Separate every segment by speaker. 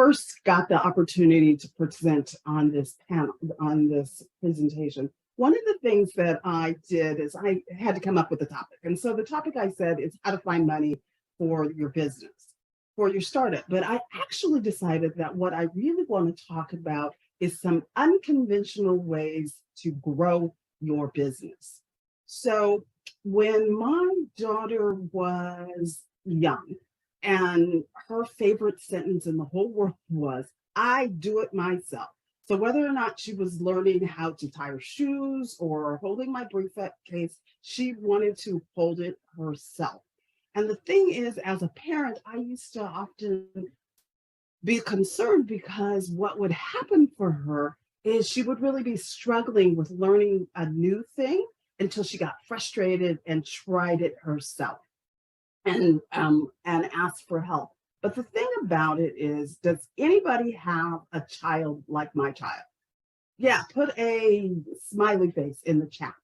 Speaker 1: first got the opportunity to present on this panel, on this presentation, one of the things that I did is I had to come up with a topic. And so the topic I said is how to find money for your business, for your startup. But I actually decided that what I really want to talk about is some unconventional ways to grow your business. So when my daughter was young, and her favorite sentence in the whole world was, I do it myself. So whether or not she was learning how to tie her shoes or holding my briefcase, she wanted to hold it herself. And the thing is, as a parent, I used to often be concerned because what would happen for her is she would really be struggling with learning a new thing until she got frustrated and tried it herself and ask for help. But the thing about it is, does anybody have a child like my child? Yeah, put a smiley face in the chat.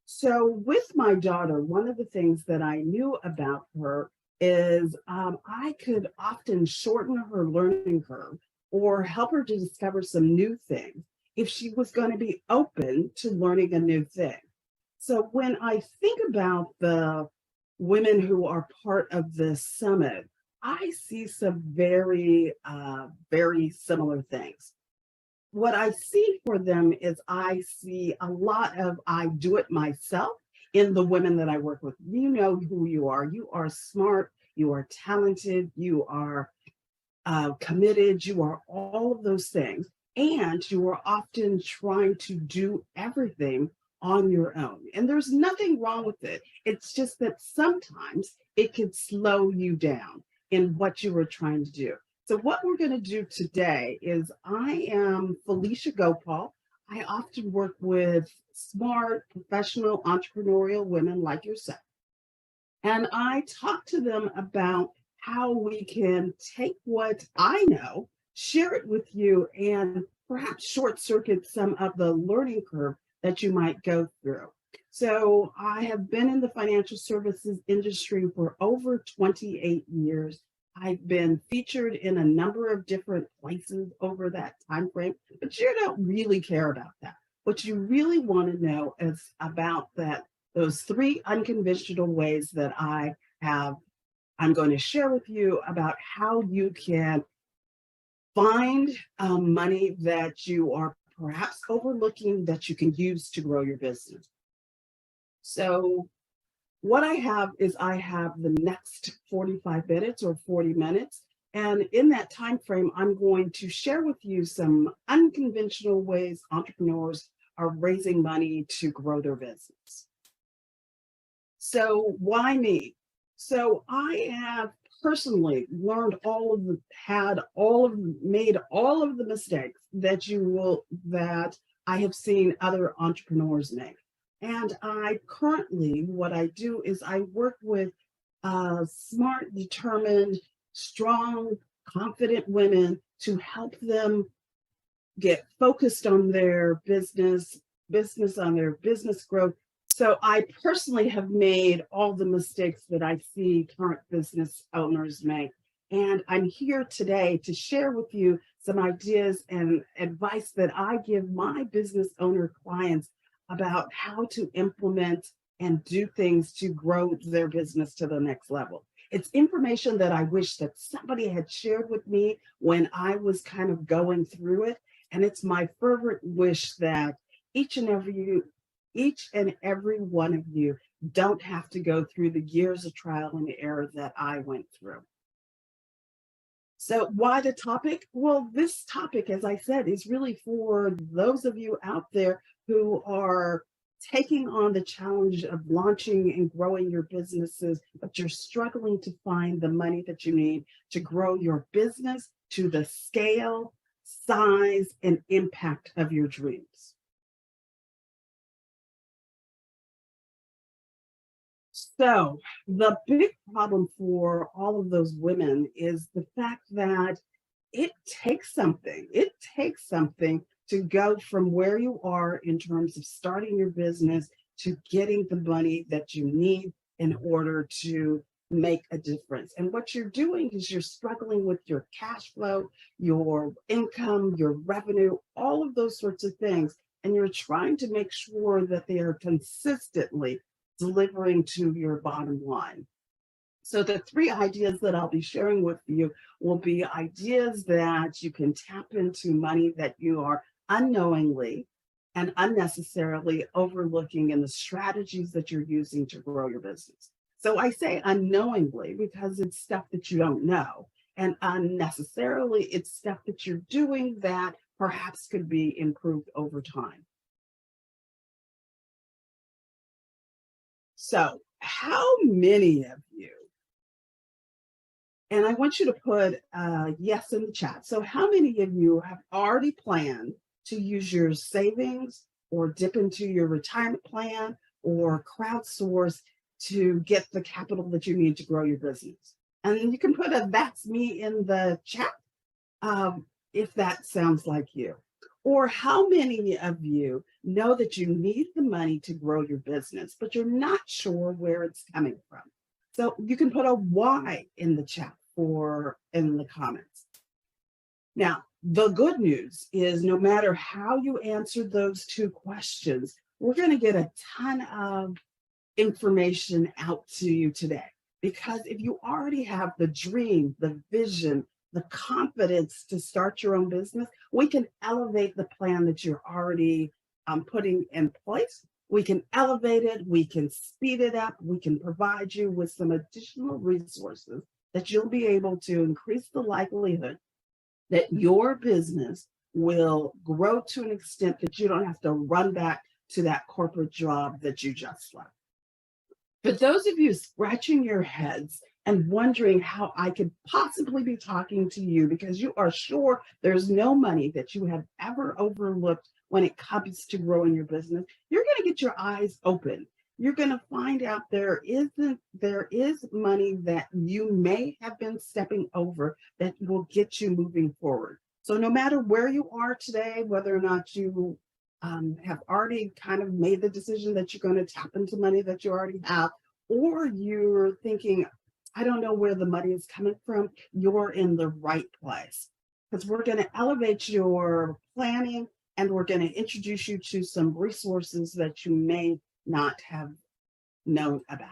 Speaker 1: So with my daughter, one of the things that I knew about her is I could often shorten her learning curve or help her to discover some new things if she was going to be open to learning a new thing. So when I think about the women who are part of this summit, I see some very similar things. What I see for them is I see a lot of I do it myself in the women that I work with. You know who you are. You are smart, you are talented, you are committed, you are all of those things. And you are often trying to do everything on your own. And there's nothing wrong with it. It's just that sometimes it can slow you down in what you were trying to do. So what we're going to do today is I am Felicia Gopal. I often work with smart, professional, entrepreneurial women like yourself. And I talk to them about how we can take what I know, share it with you, and perhaps short circuit some of the learning curve that you might go through. So I have been in the financial services industry for over 28 years. I've been featured in a number of different places over that time frame, but you don't really care about that. What you really want to know is about those three unconventional ways that I'm going to share with you about how you can find money that you are perhaps overlooking that you can use to grow your business. So what I have is I have the next 45 minutes or 40 minutes. And in that time frame, I'm going to share with you some unconventional ways entrepreneurs are raising money to grow their business. So why me? So I have personally learned made all of the mistakes that I have seen other entrepreneurs make. And what I do is I work with smart, determined, strong, confident women to help them get focused on their business on their business growth. So I personally have made all the mistakes that I see current business owners make. And I'm here today to share with you some ideas and advice that I give my business owner clients about how to implement and do things to grow their business to the next level. It's information that I wish that somebody had shared with me when I was kind of going through it. And it's my fervent wish that each and every one of you don't have to go through the years of trial and error that I went through. So why the topic? Well, this topic, as I said, is really for those of you out there who are taking on the challenge of launching and growing your businesses, but you're struggling to find the money that you need to grow your business to the scale, size, and impact of your dreams. So the big problem for all of those women is the fact that it takes something. It takes something to go from where you are in terms of starting your business to getting the money that you need in order to make a difference. And what you're doing is you're struggling with your cash flow, your income, your revenue, all of those sorts of things. And you're trying to make sure that they are consistently delivering to your bottom line. So the three ideas that I'll be sharing with you will be ideas that you can tap into money that you are unknowingly and unnecessarily overlooking in the strategies that you're using to grow your business. So I say unknowingly because it's stuff that you don't know, and unnecessarily it's stuff that you're doing that perhaps could be improved over time. So, how many of you, and I want you to put yes in the chat. So, how many of you have already planned to use your savings or dip into your retirement plan or crowdsource to get the capital that you need to grow your business? And then you can put a that's me in the chat if that sounds like you. Or how many of you know that you need the money to grow your business, but you're not sure where it's coming from? So you can put a why in the chat or in the comments. Now, the good news is no matter how you answer those two questions, we're going to get a ton of information out to you today. Because if you already have the dream, the vision, the confidence to start your own business, we can elevate the plan that you're already putting in place. We can elevate it, we can speed it up, we can provide you with some additional resources that you'll be able to increase the likelihood that your business will grow to an extent that you don't have to run back to that corporate job that you just left. For those of you scratching your heads and wondering how I could possibly be talking to you because you are sure there's no money that you have ever overlooked when it comes to growing your business, you're going to get your eyes open. You're going to find out there is money that you may have been stepping over that will get you moving forward. So no matter where you are today, whether or not you have already kind of made the decision that you're going to tap into money that you already have, or you're thinking, I don't know where the money is coming from, you're in the right place. Because we're going to elevate your planning and we're going to introduce you to some resources that you may not have known about.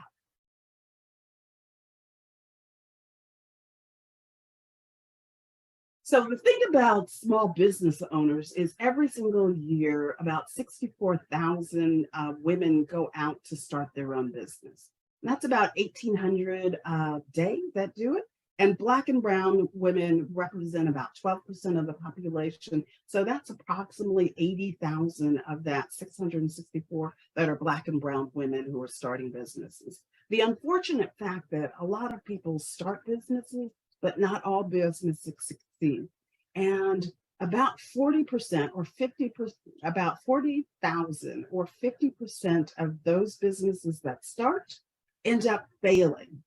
Speaker 1: So the thing about small business owners is every single year, about 64,000 women go out to start their own business. And that's about 1,800 a day that do it. And Black and brown women represent about 12% of the population. So that's approximately 80,000 of that 664 that are Black and brown women who are starting businesses. The unfortunate fact that a lot of people start businesses, but not all businesses succeed. And about 40% or 50%, about 40,000 or 50% of those businesses that start end up failing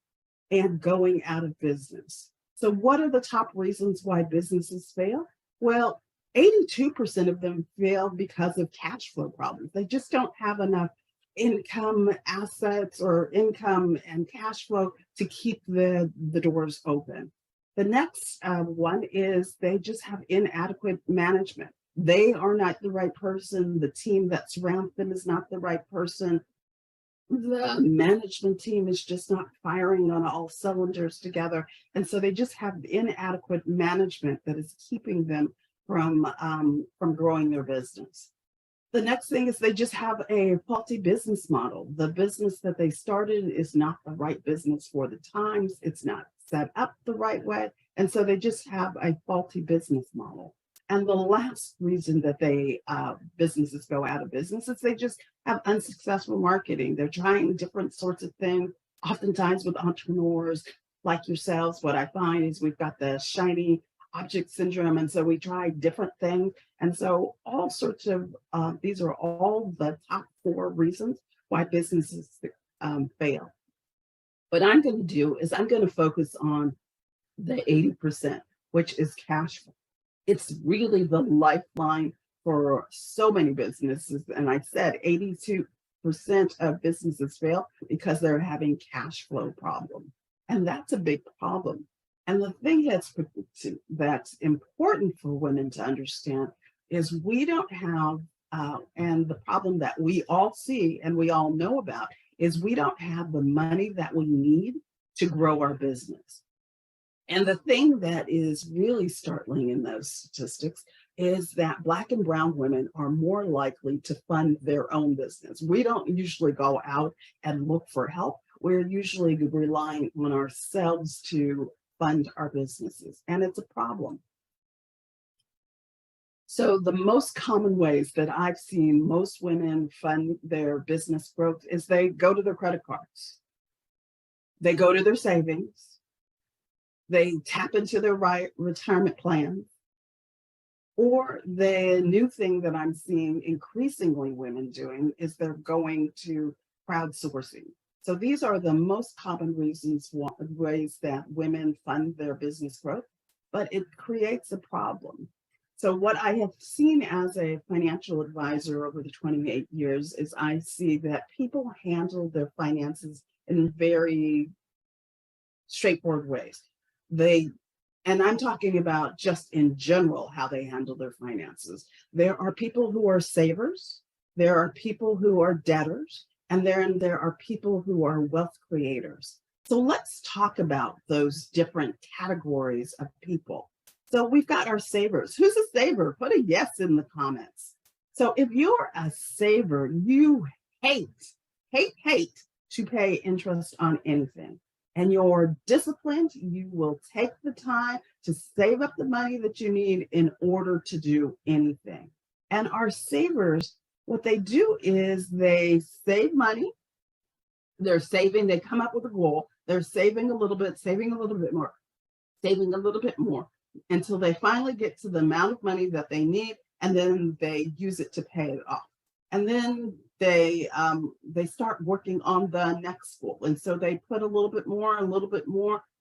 Speaker 1: and going out of business. So what are the top reasons why businesses fail? Well, 82% of them fail because of cash flow problems. They just don't have enough income assets or income and cash flow to keep the doors open. The next one is they just have inadequate management. They are not the right person. The team that surrounds them is not the right person. The management team is just not firing on all cylinders together. And so they just have inadequate management that is keeping them from growing their business. The next thing is they just have a faulty business model. The business that they started is not the right business for the times. It's not set up the right way. And so they just have a faulty business model. And the last reason that businesses go out of business is they just have unsuccessful marketing. They're trying different sorts of things. Oftentimes with entrepreneurs like yourselves, what I find is we've got the shiny object syndrome. And so we try different things. And so all sorts of, these are all the top 4 reasons why businesses fail. What I'm going to do is I'm going to focus on the 80%, which is cash flow. It's really the lifeline for so many businesses. And I said 82% of businesses fail because they're having cash flow problems. And that's a big problem. And the thing that's important for women to understand is we don't have, and the problem that we all see and we all know about is we don't have the money that we need to grow our business. And the thing that is really startling in those statistics is that Black and Brown women are more likely to fund their own business. We don't usually go out and look for help. We're usually relying on ourselves to fund our businesses, and it's a problem. So, the most common ways that I've seen most women fund their business growth is they go to their credit cards, they go to their savings, they tap into their retirement plan, or the new thing that I'm seeing increasingly women doing is they're going to crowdsourcing. So these are the most common ways that women fund their business growth, but it creates a problem. So what I have seen as a financial advisor over the 28 years is I see that people handle their finances in very straightforward ways. They And I'm talking about just in general how they handle their finances. There are people who are savers, there are people who are debtors, and then there are people who are wealth creators. So let's talk about those different categories of people. So we've got our savers. Who's a saver? Put a yes in the comments. So if you're a saver, you hate to pay interest on anything, and you're disciplined, you will take the time to save up the money that you need in order to do anything. And our savers, what they do is they save money, they're saving, they come up with a goal, they're saving a little bit, saving a little bit more, saving a little bit more until they finally get to the amount of money that they need, and then they use it to pay it off. And then they start working on the next goal, and so they put a little bit more,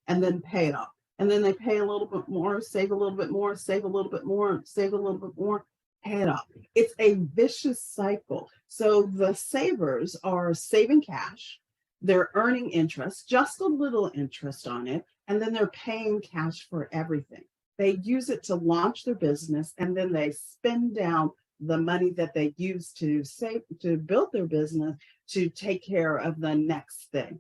Speaker 1: and then pay it off. And then they pay a little bit more, save a little bit more, save a little bit more, save a little bit more, pay it off. It's a vicious cycle. So the savers are saving cash, they're earning interest, just a little interest on it, and then they're paying cash for everything. They use it to launch their business, and then they spend down the money that they use to save to build their business to take care of the next thing.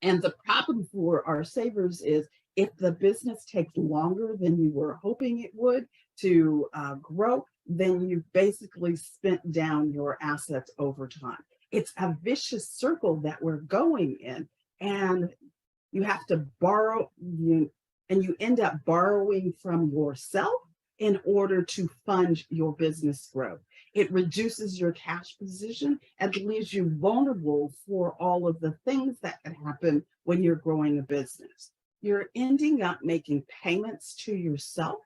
Speaker 1: And the problem for our savers is if the business takes longer than you were hoping it would to grow, then you've basically spent down your assets over time. It's a vicious circle that we're going in, and you have to and you end up borrowing from yourself in order to fund your business growth. It reduces your cash position and leaves you vulnerable for all of the things that can happen when you're growing a business. You're ending up making payments to yourself,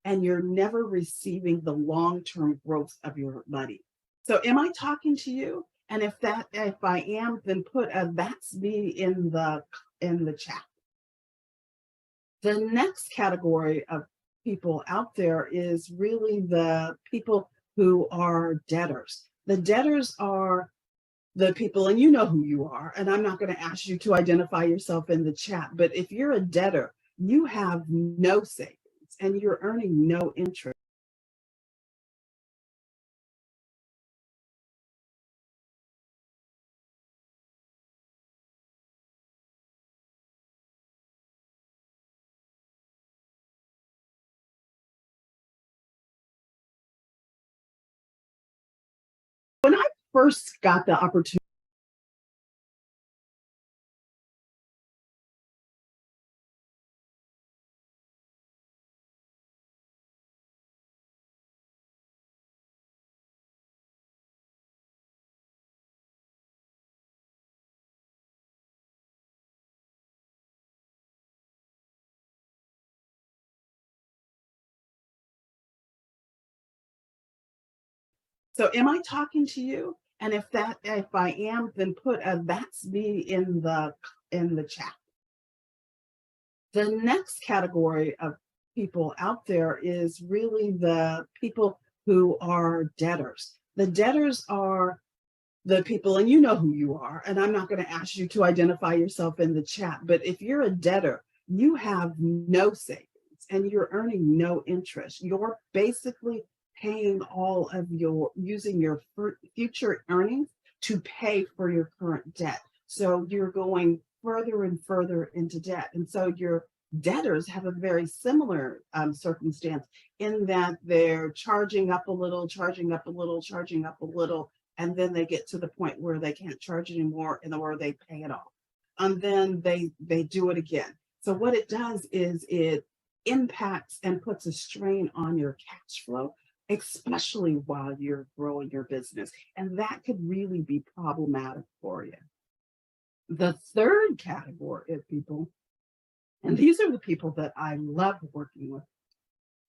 Speaker 1: and you're never receiving the long-term growth of your money. So am I talking to you? And if I am, then put a "that's me" in the chat. The next category of people out there is really the people who are debtors. The debtors are the people, and you know who you are, and I'm not going to ask you to identify yourself in the chat, but if you're a debtor, you have no savings and you're earning no interest. When I first got the opportunity, so am I talking to you? And if I am, then put a "that's me" in the chat. The next category of people out there is really the people who are debtors. The debtors are the people, and you know who you are, and I'm not going to ask you to identify yourself in the chat, but if you're a debtor, you have no savings and you're earning no interest. You're basically paying all of your, using your future earnings to pay for your current debt. So you're going further and further into debt. And so your debtors have a very similar circumstance in that they're charging up a little, charging up a little, charging up a little, and then they get to the point where they can't charge anymore and or they pay it off, and then they do it again. So what it does is it impacts and puts a strain on your cash flow, especially while you're growing your business, and that could really be problematic for you. The third category of people, and these are the people that I love working with,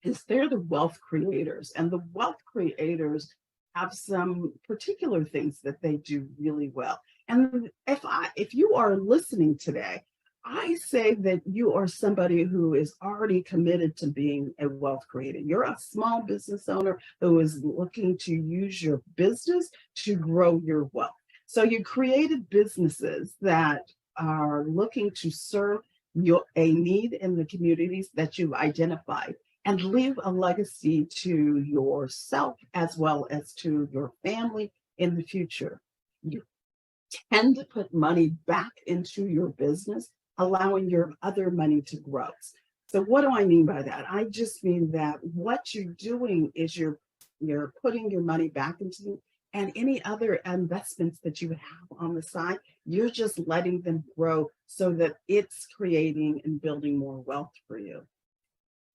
Speaker 1: is they're the wealth creators. And the wealth creators have some particular things that they do really well. And if you are listening today, I say that you are somebody who is already committed to being a wealth creator. You're a small business owner who is looking to use your business to grow your wealth. So you created businesses that are looking to serve a need in the communities that you've identified and leave a legacy to yourself as well as to your family in the future. You tend to put money back into your business, allowing your other money to grow. So what do I mean by that? I just mean that what you're doing is you're putting your money back into, and any other investments that you have on the side, you're just letting them grow so that it's creating and building more wealth for you.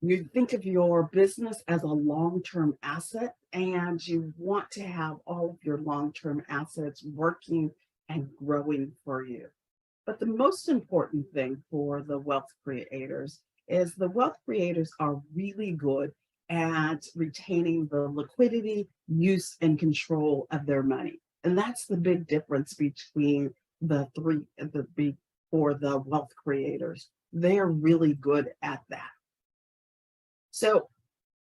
Speaker 1: You think of your business as a long-term asset, and you want to have all of your long-term assets working and growing for you. But the most important thing for the wealth creators is the wealth creators are really good at retaining the liquidity, use, and control of their money. And that's the big difference between the big for the wealth creators. They're really good at that. So,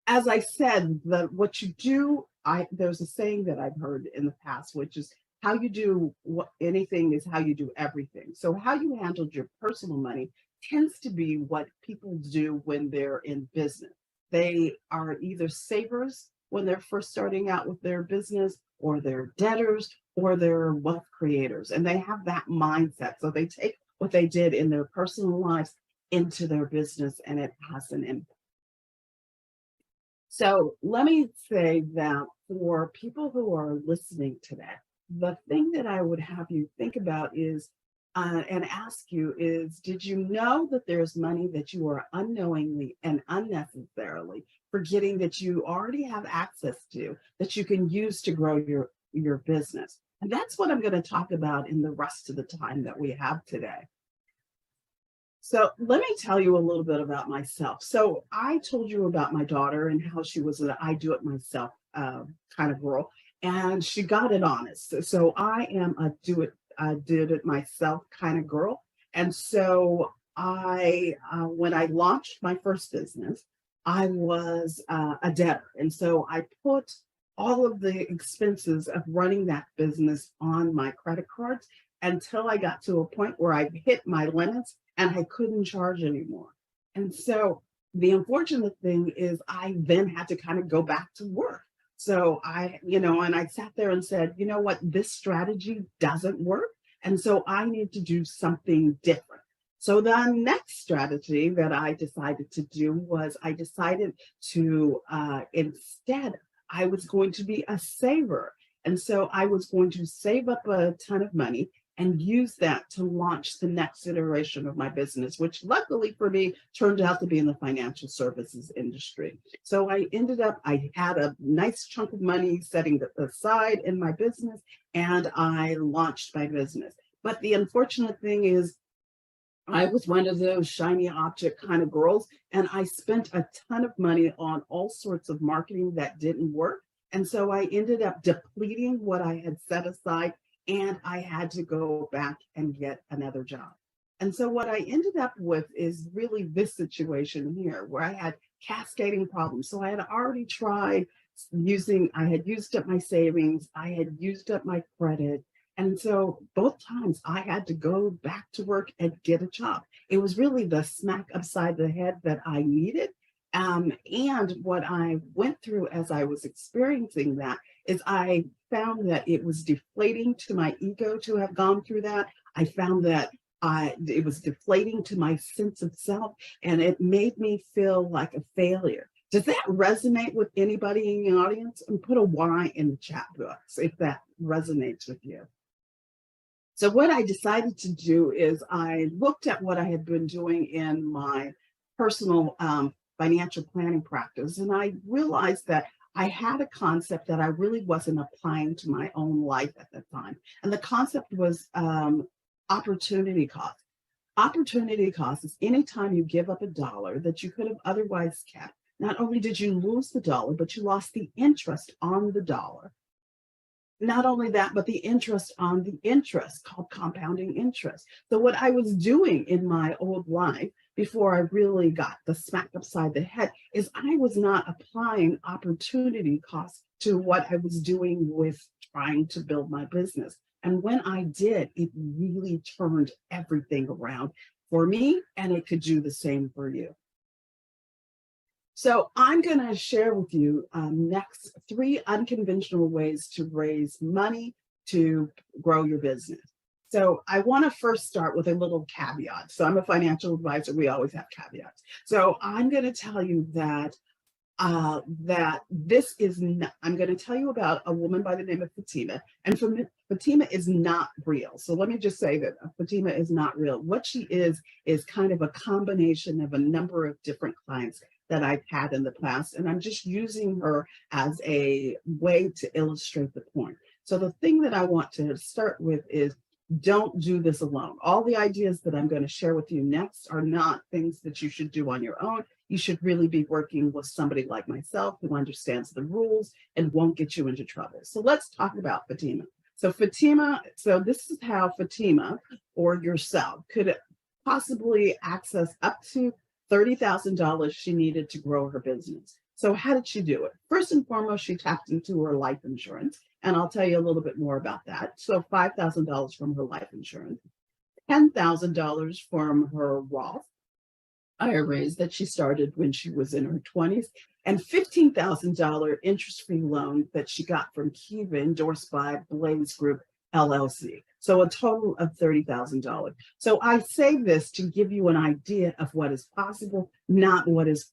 Speaker 1: as I said, what you do, there's a saying that I've heard in the past, which is how you do anything is how you do everything. So, how you handled your personal money tends to be what people do when they're in business. They are either savers when they're first starting out with their business, or they're debtors, or they're wealth creators, and they have that mindset. So they take what they did in their personal lives into their business, and it has an impact. So let me say that for people who are listening to that, the thing that I would have you think about is, and ask you is, did you know that there's money that you are unknowingly and unnecessarily forgetting that you already have access to, that you can use to grow your business? And that's what I'm going to talk about in the rest of the time that we have today. So let me tell you a little bit about myself. So I told you about my daughter and how she was an I do it myself kind of girl, and she got it honest. So I am a did it myself kind of girl. And so when I launched my first business, I was a debtor. And so I put all of the expenses of running that business on my credit cards until I got to a point where I hit my limits and I couldn't charge anymore. And so the unfortunate thing is I then had to kind of go back to work. So and I sat there and said, you know what, this strategy doesn't work. And so I need to do something different. So the next strategy that I decided to do was I decided to, instead, I was going to be a saver. And so I was going to save up a ton of money and use that to launch the next iteration of my business, which luckily for me turned out to be in the financial services industry. So I had a nice chunk of money setting aside in my business, and I launched my business. But the unfortunate thing is, I was one of those shiny object kind of girls, and I spent a ton of money on all sorts of marketing that didn't work. And so I ended up depleting what I had set aside, and I had to go back and get another job. And so what I ended up with is really this situation here where I had cascading problems. So I had already tried I had used up my savings, I had used up my credit. And so both times I had to go back to work and get a job. It was really the smack upside the head that I needed. And what I went through as I was experiencing that is I found that it was deflating to my ego to have gone through that. I found that it was deflating to my sense of self, and it made me feel like a failure. Does that resonate with anybody in the audience? And put a Y in the chat box if that resonates with you. So what I decided to do is I looked at what I had been doing in my personal financial planning practice, and I realized that I had a concept that I really wasn't applying to my own life at the time. And the concept was opportunity cost. Opportunity cost is anytime you give up a dollar that you could have otherwise kept. Not only did you lose the dollar, but you lost the interest on the dollar. Not only that, but the interest on the interest, called compounding interest. So what I was doing in my old life before I really got the smack upside the head is I was not applying opportunity costs to what I was doing with trying to build my business. And when I did, it really turned everything around for me, and it could do the same for you. So I'm going to share with you next 3 unconventional ways to raise money to grow your business. So I want to first start with a little caveat. So I'm a financial advisor. We always have caveats. So I'm going to tell you that this is not, I'm going to tell you about a woman by the name of Fatima, and Fatima is not real. So let me just say that Fatima is not real. What she is kind of a combination of a number of different clients that I've had in the past, and I'm just using her as a way to illustrate the point. So the thing that I want to start with is don't do this alone. All the ideas that I'm going to share with you next are not things that you should do on your own. You should really be working with somebody like myself who understands the rules and won't get you into trouble. So let's talk about Fatima. So this is how Fatima or yourself could possibly access up to $30,000 she needed to grow her business. So how did she do it? First and foremost, she tapped into her life insurance, and I'll tell you a little bit more about that. So $5,000 from her life insurance, $10,000 from her Roth IRAs that she started when she was in her 20s, and $15,000 interest-free loan that she got from Kiva, endorsed by Blaze Group LLC. So a total of $30,000. So I say this to give you an idea of what is possible, not what is,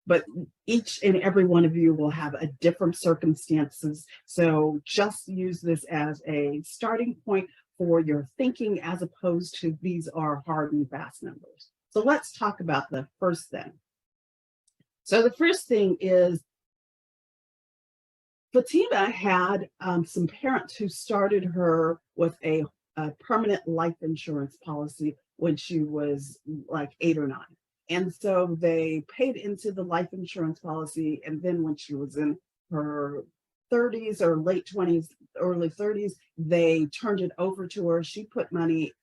Speaker 1: but each and every one of you will have a different circumstances. So just use this as a starting point for your thinking, as opposed to these are hard and fast numbers. So let's talk about the first thing. So the first thing is Fatima had some parents who started her with a permanent life insurance policy when she was like 8 or 9. And so they paid into the life insurance policy. And then when she was in her 30s or late 20s, early 30s, they turned it over to her. She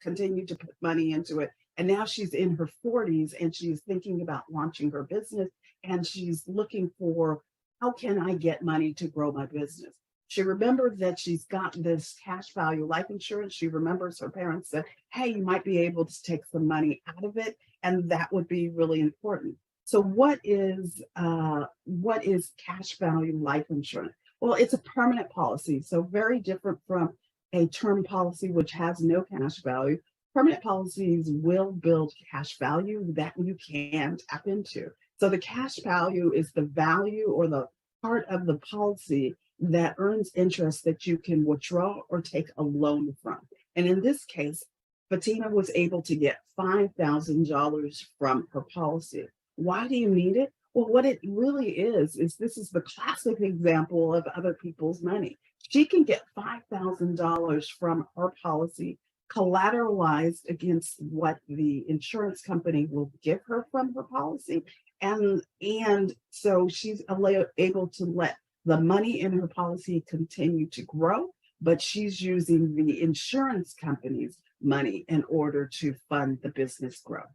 Speaker 1: continued to put money into it. And now she's in her 40s and she's thinking about launching her business. And she's looking for, how can I get money to grow my business? She remembered that she's got this cash value life insurance. She remembers her parents said, hey, you might be able to take some money out of it, and that would be really important. So what is cash value life insurance? Well, it's a permanent policy, so very different from a term policy, which has no cash value. Permanent policies will build cash value that you can tap into. So the cash value is the value or the part of the policy that earns interest that you can withdraw or take a loan from. And in this case, Fatima was able to get $5,000 from her policy. Why do you need it? Well, what it really is this is the classic example of other people's money. She can get $5,000 from her policy collateralized against what the insurance company will give her from her policy. And so she's able to let the money in her policy continue to grow, but she's using the insurance company's money in order to fund the business growth.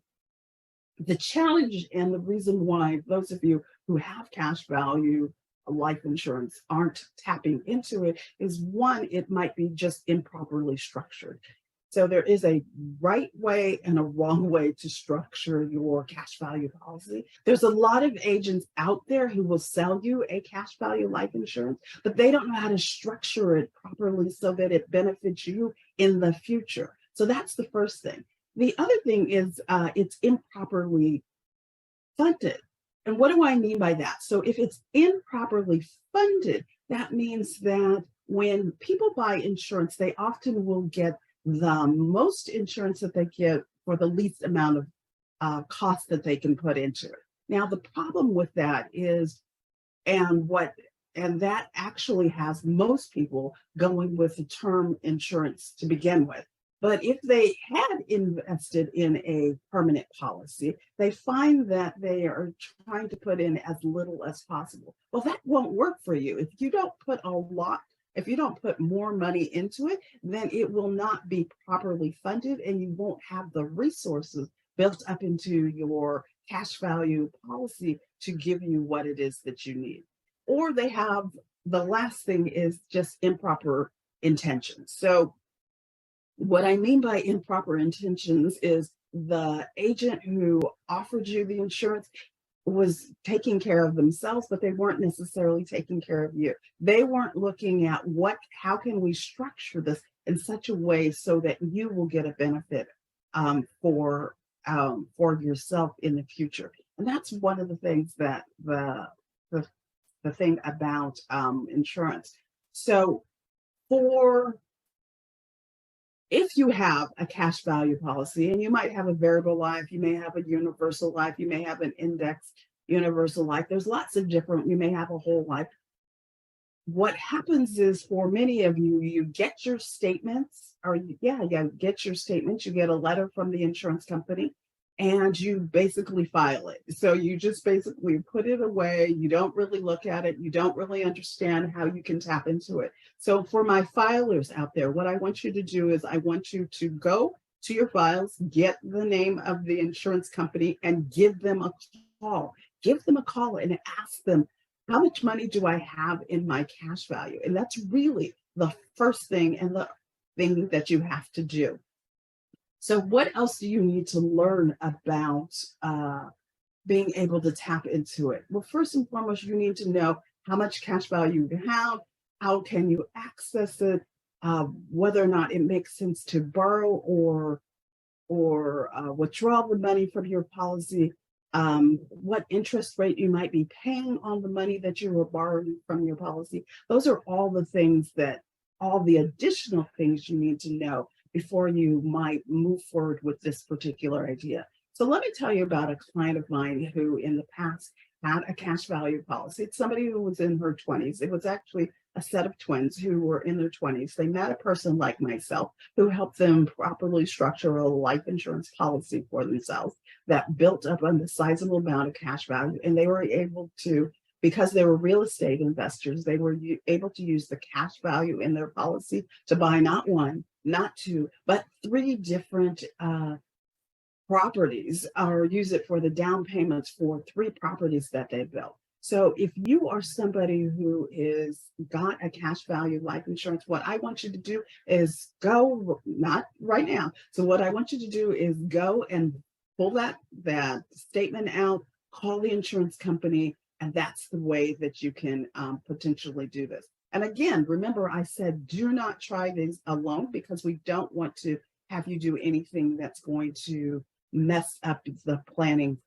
Speaker 1: The challenge and the reason why those of you who have cash value life insurance aren't tapping into it is one, it might be just improperly structured. So there is a right way and a wrong way to structure your cash value policy. There's a lot of agents out there who will sell you a cash value life insurance, but they don't know how to structure it properly so that it benefits you in the future. So that's the first thing. The other thing is it's improperly funded. And what do I mean by that? So if it's improperly funded, that means that when people buy insurance, they often will get the most insurance that they get for the least amount of cost that they can put into it. Now, the problem with that is, and what and that actually has most people going with the term insurance to begin with. But if they had invested in a permanent policy, they find that they are trying to put in as little as possible. Well, that won't work for you. If you don't put a lot, if you don't put more money into it, then it will not be properly funded and you won't have the resources built up into your cash value policy to give you what it is that you need. Or they have, the last thing is just improper intentions. So what I mean by improper intentions is the agent who offered you the insurance was taking care of themselves, but they weren't necessarily taking care of you. They weren't looking at how can we structure this in such a way so that you will get a benefit for yourself in the future. And that's one of the things that the thing about insurance. So for if you have a cash value policy, and you might have a variable life, you may have a universal life, you may have an index universal life, there's lots of different, you may have a whole life. What happens is for many of you, you get your statements, or get your statements, you get a letter from the insurance company, and you basically file it. So you just basically put it away. You don't really look at it. You don't really understand how you can tap into it. So for my filers out there, what I want you to do is I want you to go to your files, get the name of the insurance company, and give them a call. Give them a call and ask them, how much money do I have in my cash value? And that's really the first thing and the thing that you have to do. So what else do you need to learn about being able to tap into it? Well, first and foremost, you need to know how much cash value you have, how can you access it, whether or not it makes sense to borrow or withdraw the money from your policy, what interest rate you might be paying on the money that you were borrowing from your policy. Those are all the additional things you need to know before you might move forward with this particular idea. So let me tell you about a client of mine who in the past had a cash value policy. It's somebody who was in her 20s. It was actually a set of twins who were in their 20s. They met a person like myself who helped them properly structure a life insurance policy for themselves that built up on the sizable amount of cash value. And they were able to, because they were real estate investors, they were able to use the cash value in their policy to buy not one, not two, but three different properties, or use it for the down payments for three properties that they built. So if you are somebody who is got a cash value life insurance, what I want you to do is go, not right now. So what I want you to do is go and pull that statement out, call the insurance company, and that's the way that you can potentially do this. And again, remember I said, do not try these alone because we don't want to have you do anything that's going to mess up the planning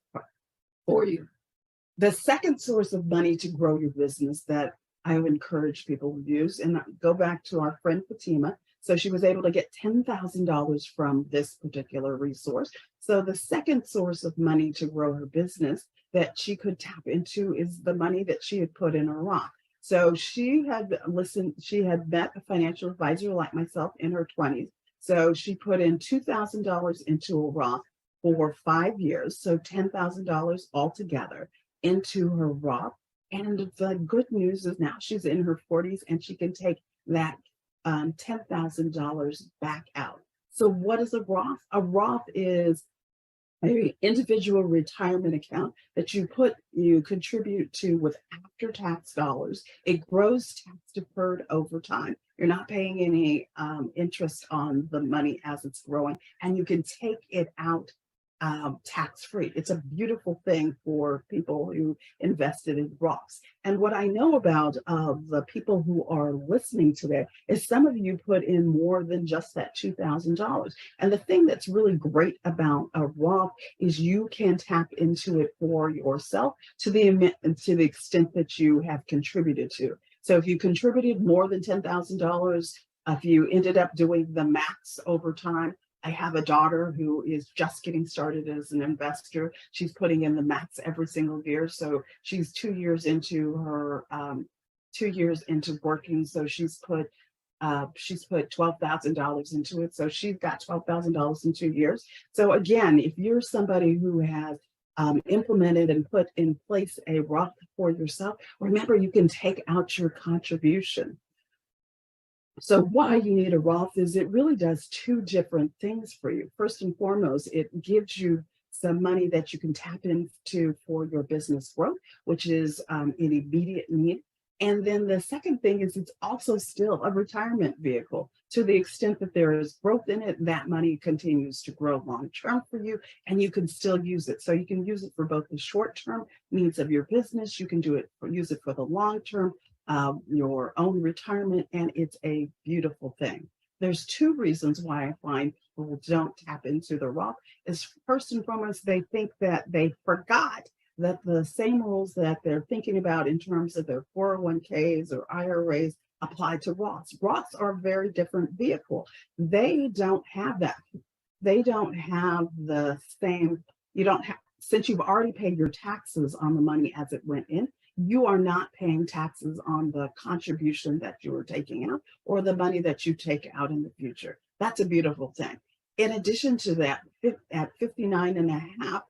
Speaker 1: for you. The second source of money to grow your business that I would encourage people to use, and go back to our friend Fatima. So she was able to get $10,000 from this particular resource. So the second source of money to grow her business that she could tap into is the money that she had put in a Roth. So she had met a financial advisor like myself in her 20s. So she put in $2,000 into a Roth for 5 years. So $10,000 altogether into her Roth. And the good news is now she's in her 40s and she can take that $10,000 back out. So what is a Roth? A Roth is an individual retirement account that you contribute to without after tax dollars. It grows tax deferred over time. You're not paying any interest on the money as it's growing, and you can take it out tax free. It's a beautiful thing for people who invested in Roths. And what I know about the people who are listening today is some of you put in more than just that $2,000. And the thing that's really great about a Roth is you can tap into it for yourself to the extent that you have contributed to. So if you contributed more than $10,000, if you ended up doing the max over time. I have a daughter who is just getting started as an investor. She's putting in the max every single year. So she's 2 years into her 2 years into working. So she's put $12,000 into it. So she's got $12,000 in 2 years. So again, if you're somebody who has implemented and put in place a Roth for yourself, remember you can take out your contribution. So why you need a Roth is it really does two different things for you. First and foremost, it gives you some money that you can tap into for your business growth, which is an immediate need. And then the second thing is it's also still a retirement vehicle. To the extent that there is growth in it, that money continues to grow long term for you, and you can still use it. So you can use it for both the short term needs of your business. You can use it for the long term, your own retirement, and it's a beautiful thing. There's two reasons why I find people don't tap into the Roth. Is first and foremost, they think that they forgot that the same rules that they're thinking about in terms of their 401ks or IRAs apply to Roths. Roths are a very different vehicle. They don't have that. They don't have the same, you don't have, since you've already paid your taxes on the money as it went in, you are not paying taxes on the contribution that you are taking out or the money that you take out in the future. That's a beautiful thing. In addition to that, at 59 and a half,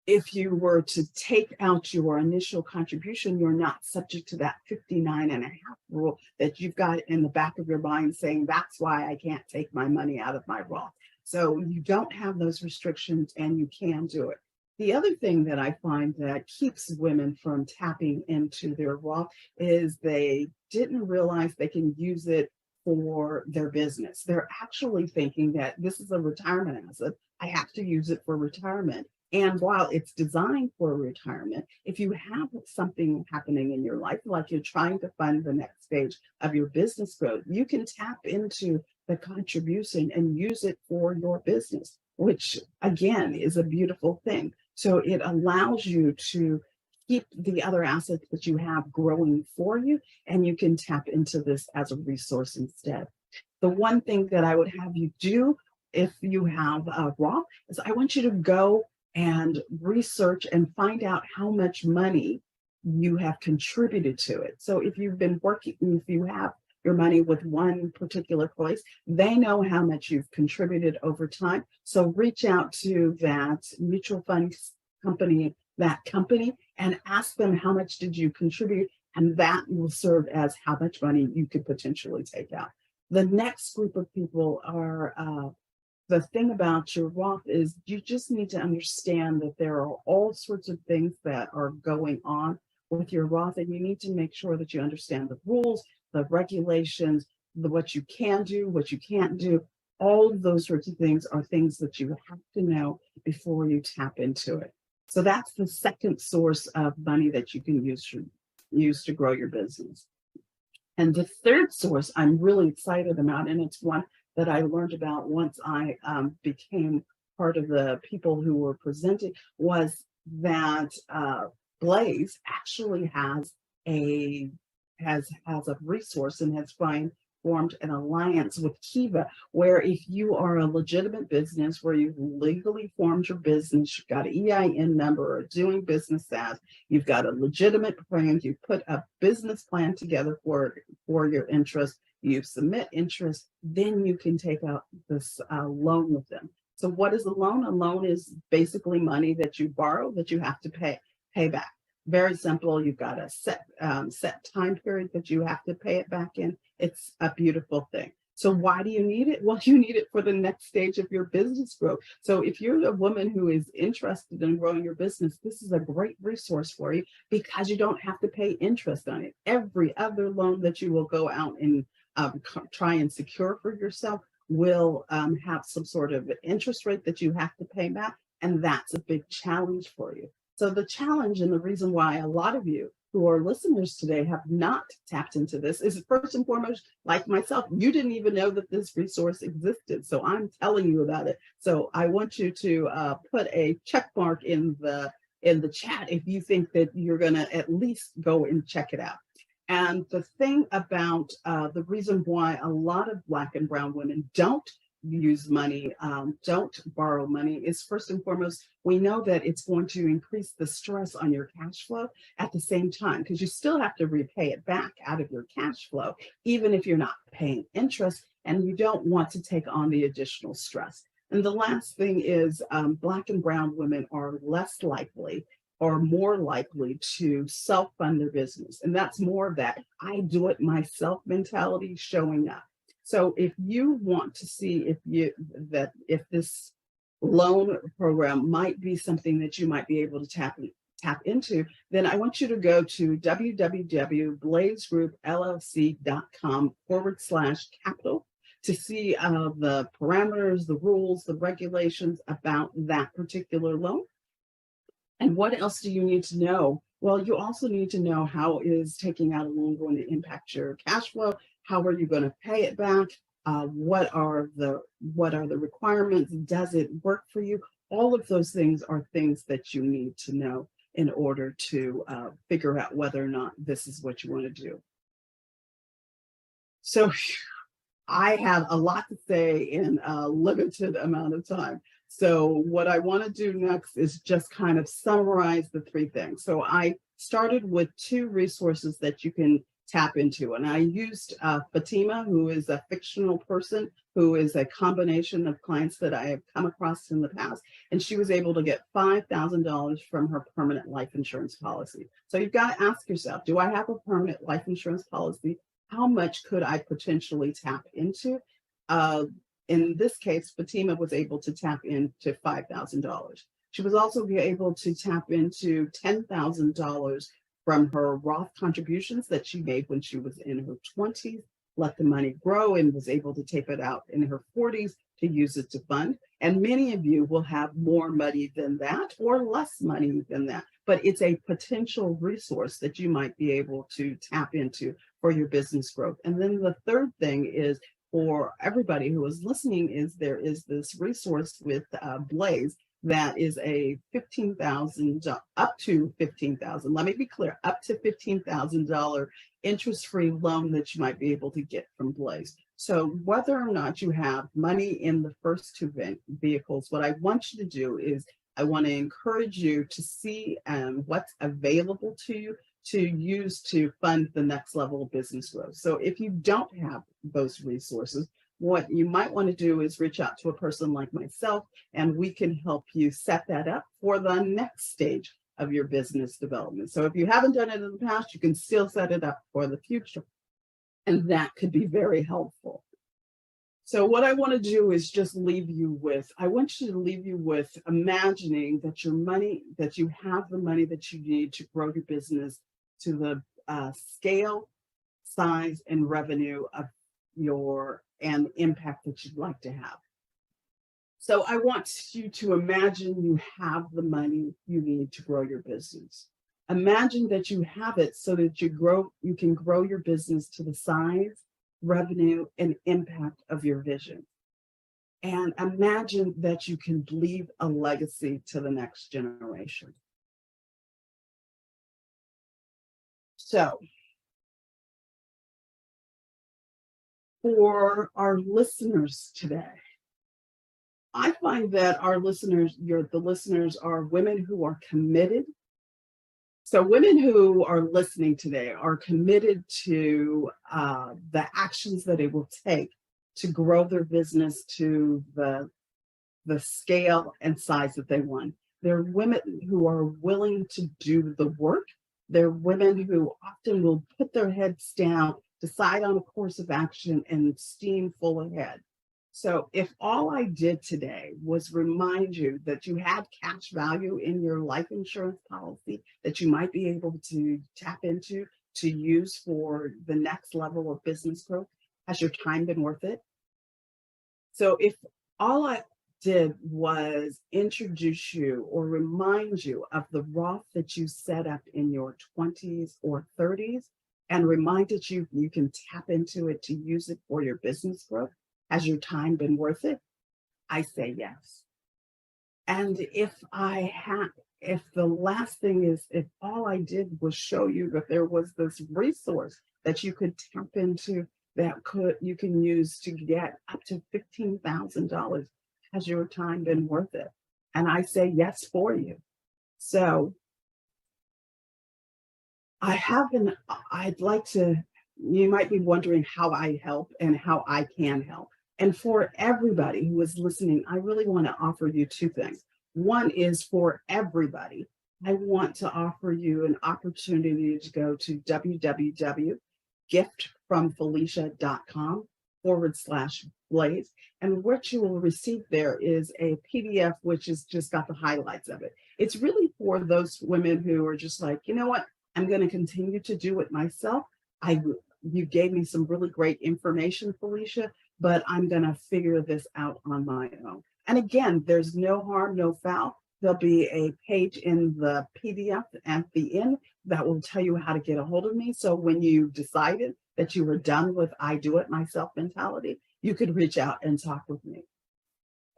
Speaker 1: if you were to take out your initial contribution, you're not subject to that 59 and a half rule that you've got in the back of your mind saying, that's why I can't take my money out of my Roth. So you don't have those restrictions and you can do it. The other thing that I find that keeps women from tapping into their Roth is they didn't realize they can use it for their business. They're actually thinking that this is a retirement asset. I have to use it for retirement. And while it's designed for retirement, if you have something happening in your life, like you're trying to fund the next stage of your business growth, you can tap into the contribution and use it for your business, which again is a beautiful thing. So it allows you to keep the other assets that you have growing for you, and you can tap into this as a resource instead. The one thing that I would have you do if you have a Roth is I want you to go and research and find out how much money you have contributed to it. So if you've been working, if you have your money with one particular place, they know how much you've contributed over time. So reach out to that mutual fund company, and ask them how much did you contribute, and that will serve as how much money you could potentially take out. The next group of people are the thing about your Roth is you just need to understand that there are all sorts of things that are going on with your Roth, and you need to make sure that you understand the rules, the regulations, what you can do, what you can't do. All of those sorts of things are things that you have to know before you tap into it. So that's the second source of money that you can use to grow your business. And the third source I'm really excited about, and it's one that I learned about once I became part of the people who were presenting, was that Blaze actually has a resource and has formed an alliance with Kiva, where if you are a legitimate business, where you've legally formed your business, you've got an EIN number or doing business as, you've got a legitimate plan, you put a business plan together for your interest, you submit interest, then you can take out this loan with them. So what is a loan? A loan is basically money that you borrow that you have to pay back. Very simple. You've got a set time period that you have to pay it back in. It's a beautiful thing. So why do you need it? Well, you need it for the next stage of your business growth. So if you're a woman who is interested in growing your business, this is a great resource for you because you don't have to pay interest on it. Every other loan that you will go out and try and secure for yourself will have some sort of interest rate that you have to pay back. And that's a big challenge for you. So the challenge and the reason why a lot of you who are listeners today have not tapped into this is first and foremost, like myself, you didn't even know that this resource existed. So I'm telling you about it. So I want you to put a check mark in the chat if you think that you're going to at least go and check it out. And the thing about the reason why a lot of Black and brown women don't use money, don't borrow money, is first and foremost, we know that it's going to increase the stress on your cash flow at the same time, because you still have to repay it back out of your cash flow, even if you're not paying interest, and you don't want to take on the additional stress. And the last thing is Black and brown women are less likely or more likely to self-fund their business. And that's more of that I do it myself mentality showing up. So if you want to see if this loan program might be something that you might be able to tap into, then I want you to go to www.blazegroupllc.com/capital to see the parameters, the rules, the regulations about that particular loan. And what else do you need to know? Well, you also need to know how is taking out a loan going to impact your cash flow? How are you going to pay it back? What are the requirements? Does it work for you? All of those things are things that you need to know in order to figure out whether or not this is what you want to do. So I have a lot to say in a limited amount of time. So what I want to do next is just kind of summarize the three things. So I started with two resources that you can tap into. And I used Fatima, who is a fictional person, who is a combination of clients that I have come across in the past. And she was able to get $5,000 from her permanent life insurance policy. So you've got to ask yourself, do I have a permanent life insurance policy? How much could I potentially tap into? In this case, Fatima was able to tap into $5,000. She was also able to tap into $10,000 from her Roth contributions that she made when she was in her 20s, let the money grow, and was able to take it out in her 40s to use it to fund. And many of you will have more money than that or less money than that, but it's a potential resource that you might be able to tap into for your business growth. And then the third thing is, for everybody who is listening, is there is this resource with Blaze that is a $15,000 up to $15,000. Let me be clear, up to $15,000 interest-free loan that you might be able to get from Blaze. So whether or not you have money in the first two vehicles, what I want you to do is I want to encourage you to see what's available to you to use to fund the next level of business growth. So if you don't have those resources, what you might want to do is reach out to a person like myself, and we can help you set that up for the next stage of your business development. So if you haven't done it in the past, you can still set it up for the future. And that could be very helpful. So what I want to do is just leave you with, I want you to leave you with imagining that your money, that you have the money that you need to grow your business to the scale, size, and revenue of your and impact that you'd like to have. So I want you to imagine you have the money you need to grow your business. Imagine that you have it so that you can grow your business to the size, revenue, and impact of your vision. And imagine that you can leave a legacy to the next generation. So for our listeners today, I find that our listeners, the listeners are women who are committed. So women who are listening today are committed to the actions that it will take to grow their business to the scale and size that they want. They're women who are willing to do the work. They're women who often will put their heads down, decide on a course of action, and steam full ahead. So, if all I did today was remind you that you had cash value in your life insurance policy that you might be able to tap into to use for the next level of business growth, has your time been worth it? So, if all I did was introduce you or remind you of the Roth that you set up in your 20s or 30s and reminded you can tap into it to use it for your business growth, has your time been worth it? I say yes. And if the last thing is, if all I did was show you that there was this resource that you could tap into that you can use to get up to $15,000, has your time been worth it? And I say yes for you. So I'd like to, you might be wondering how I help and how I can help. And for everybody who is listening, I really want to offer you two things. One is for everybody. I want to offer you an opportunity to go to www.giftfromfelicia.com/blaze. And what you will receive there is a PDF, which is just got the highlights of it. It's really for those women who are just like, you know what? I'm going to continue to do it myself. You gave me some really great information, Felicia, but I'm going to figure this out on my own. And again, there's no harm, no foul. There'll be a page in the PDF at the end that will tell you how to get a hold of me. So when you decided that you were done with I do it myself mentality, you could reach out and talk with me.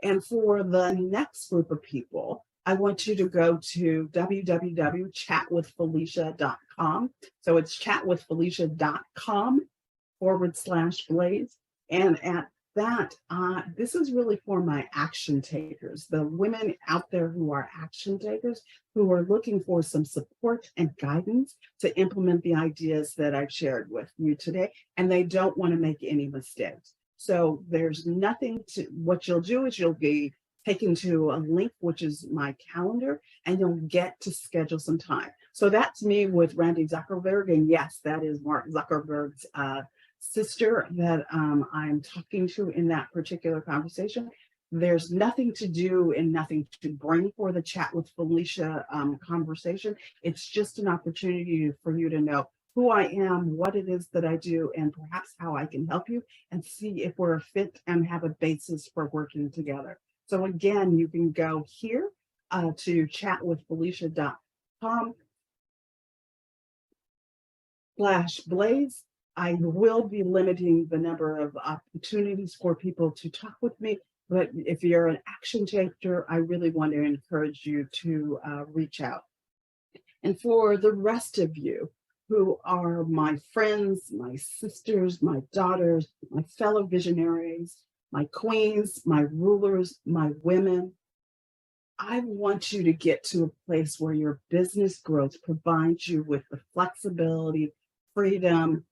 Speaker 1: And for the next group of people, I want you to go to www.chatwithfelicia.com. So it's chatwithfelicia.com/blaze. And at that, this is really for my action takers, the women out there who are action takers, who are looking for some support and guidance to implement the ideas that I've shared with you today, and they don't want to make any mistakes. So there's nothing to, what you'll do is you'll be taken to a link, which is my calendar, and you'll get to schedule some time. So that's me with Randy Zuckerberg. And yes, that is Mark Zuckerberg's sister that I'm talking to in that particular conversation. There's nothing to do and nothing to bring for the Chat with Felicia conversation. It's just an opportunity for you to know who I am, what it is that I do, and perhaps how I can help you and see if we're a fit and have a basis for working together. So again, you can go here to chatwithfelicia.com/blaze. I will be limiting the number of opportunities for people to talk with me, but if you're an action taker, I really want to encourage you to reach out. And for the rest of you who are my friends, my sisters, my daughters, my fellow visionaries, my queens, my rulers, my women, I want you to get to a place where your business growth provides you with the flexibility, freedom,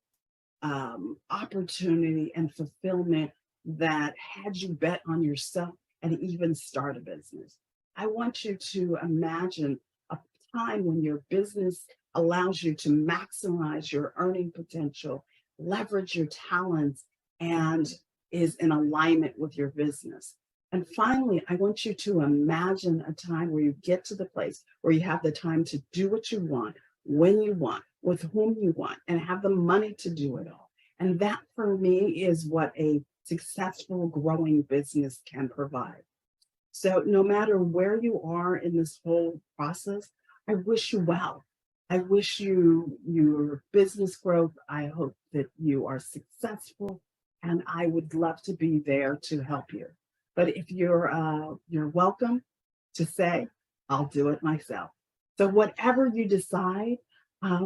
Speaker 1: opportunity, and fulfillment that had you bet on yourself and even start a business. I want you to imagine a time when your business allows you to maximize your earning potential, leverage your talents, and is in alignment with your business. And finally, I want you to imagine a time where you get to the place where you have the time to do what you want, when you want, with whom you want, and have the money to do it all. And that, for me, is what a successful, growing business can provide. So no matter where you are in this whole process, I wish you well. I wish you your business growth. I hope that you are successful, and I would love to be there to help you. But if you're welcome to say, I'll do it myself. So whatever you decide,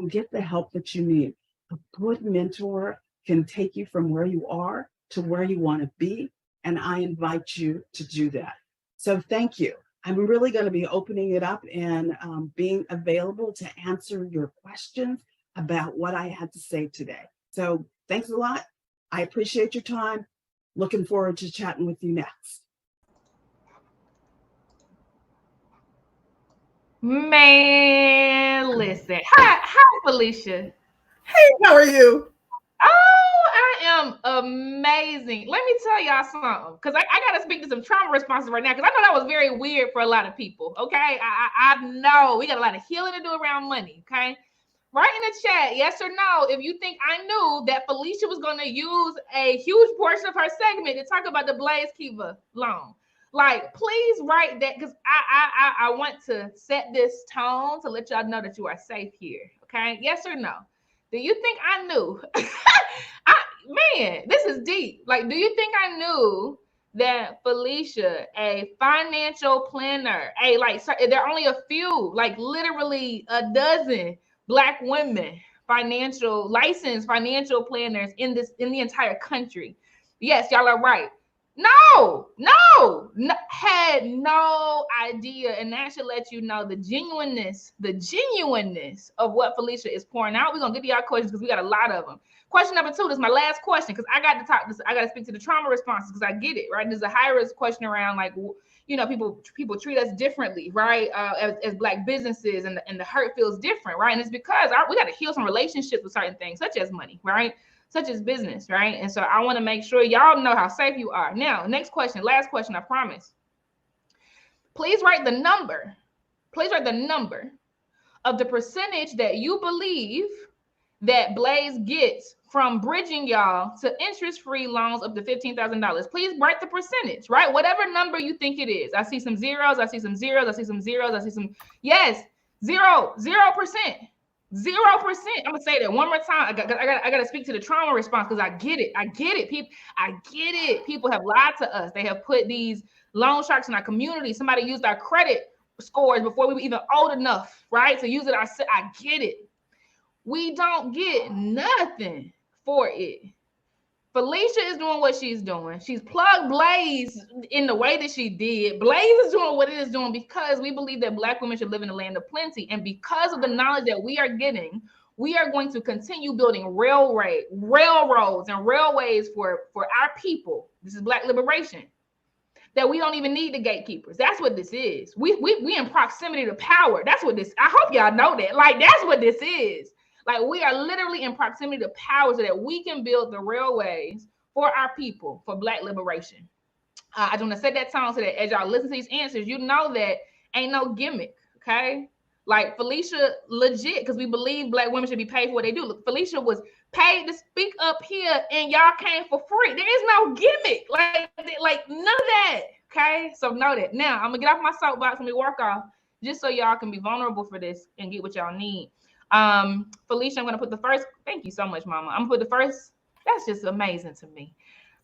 Speaker 1: get the help that you need. A good mentor can take you from where you are to where you want to be, and I invite you to do that. So thank you. I'm really going to be opening it up and being available to answer your questions about what I had to say today. So thanks a lot. I appreciate your time. Looking forward to chatting with you next.
Speaker 2: Man, listen. Hi, Felicia.
Speaker 1: Hey, how are you?
Speaker 2: Oh, am amazing. Let me tell y'all something, because I got to speak to some trauma responses right now, because I know that was very weird for a lot of people. Okay, I know we got a lot of healing to do around money. Okay, write in the chat yes or no if you think I knew that Felicia was going to use a huge portion of her segment to talk about the Blaze Kiva loan. Like, please write that, because I want to set this tone to let y'all know that you are safe here. Okay, yes or no? Do you think I knew? Man, this is deep. Like, do you think I knew that Felicia, a financial planner, there are only a few, like literally a dozen Black women, licensed financial planners in the entire country? Yes, y'all are right. No, had no idea, and that should let you know the genuineness of what Felicia is pouring out. We're gonna get to y'all questions because we got a lot of them. Question number 2, this is my last question, because I got to speak to the trauma responses, because I get it, right? There's a high risk question around, like, people treat us differently, right? As Black businesses, and the hurt feels different, right? And it's because we got to heal some relationships with certain things, such as money, right? Such as business, right? And so I want to make sure y'all know how safe you are. Now, next question, last question, I promise. Please write the number of the percentage that you believe that Blaze gets from bridging y'all to interest-free loans up to $15,000. Please write the percentage, right? Whatever number you think it is. I see some zeros. I see some yes, 0%. 0%. I'm gonna say that one more time. I got to speak to the trauma response, because I get it. People have lied to us. They have put these loan sharks in our community. Somebody used our credit scores before we were even old enough, right, to use it. I get it. We don't get nothing for it. Felicia is doing what she's doing. She's plugged Blaze in the way that she did. Blaze is doing what it is doing because we believe that Black women should live in a land of plenty. And because of the knowledge that we are getting, we are going to continue building railroads and railways for our people. This is Black liberation. That we don't even need the gatekeepers. That's what this is. We in proximity to power. That's what this. I hope y'all know that. Like, that's what this is. Like, we are literally in proximity to power so that we can build the railways for our people, for Black liberation. I just want to set that tone so that as y'all listen to these answers, you know that ain't no gimmick, okay? Like, Felicia legit, because we believe Black women should be paid for what they do. Look, Felicia was paid to speak up here, and y'all came for free. There is no gimmick, like none of that, okay? So know that. Now, I'm going to get off my soapbox and we work off, just so y'all can be vulnerable for this and get what y'all need. Felicia, I'm going to put the first, thank you so much, Mama. I'm going to put the first, that's just amazing to me.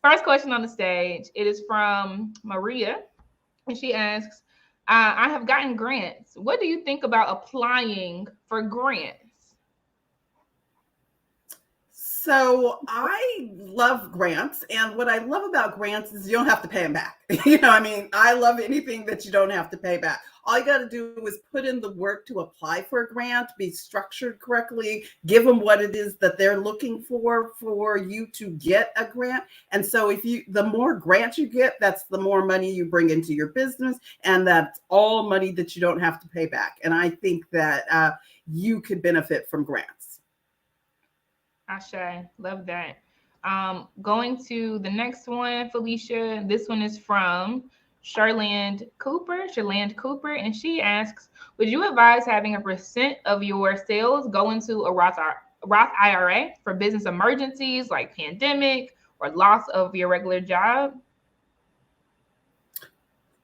Speaker 2: First question on the stage, it is from Maria, and she asks, I have gotten grants. What do you think about applying for grants?
Speaker 1: So I love grants, and what I love about grants is you don't have to pay them back. I love anything that you don't have to pay back. All you got to do is put in the work to apply for a grant, be structured correctly, give them what it is that they're looking for you to get a grant. And so the more grants you get, that's the more money you bring into your business, and that's all money that you don't have to pay back. And I think that you could benefit from grants.
Speaker 2: Ashe, love that. Going to the next one, Felicia. This one is from Sherland Cooper, and she asks, would you advise having a % of your sales go into a Roth IRA for business emergencies like pandemic or loss of your regular job?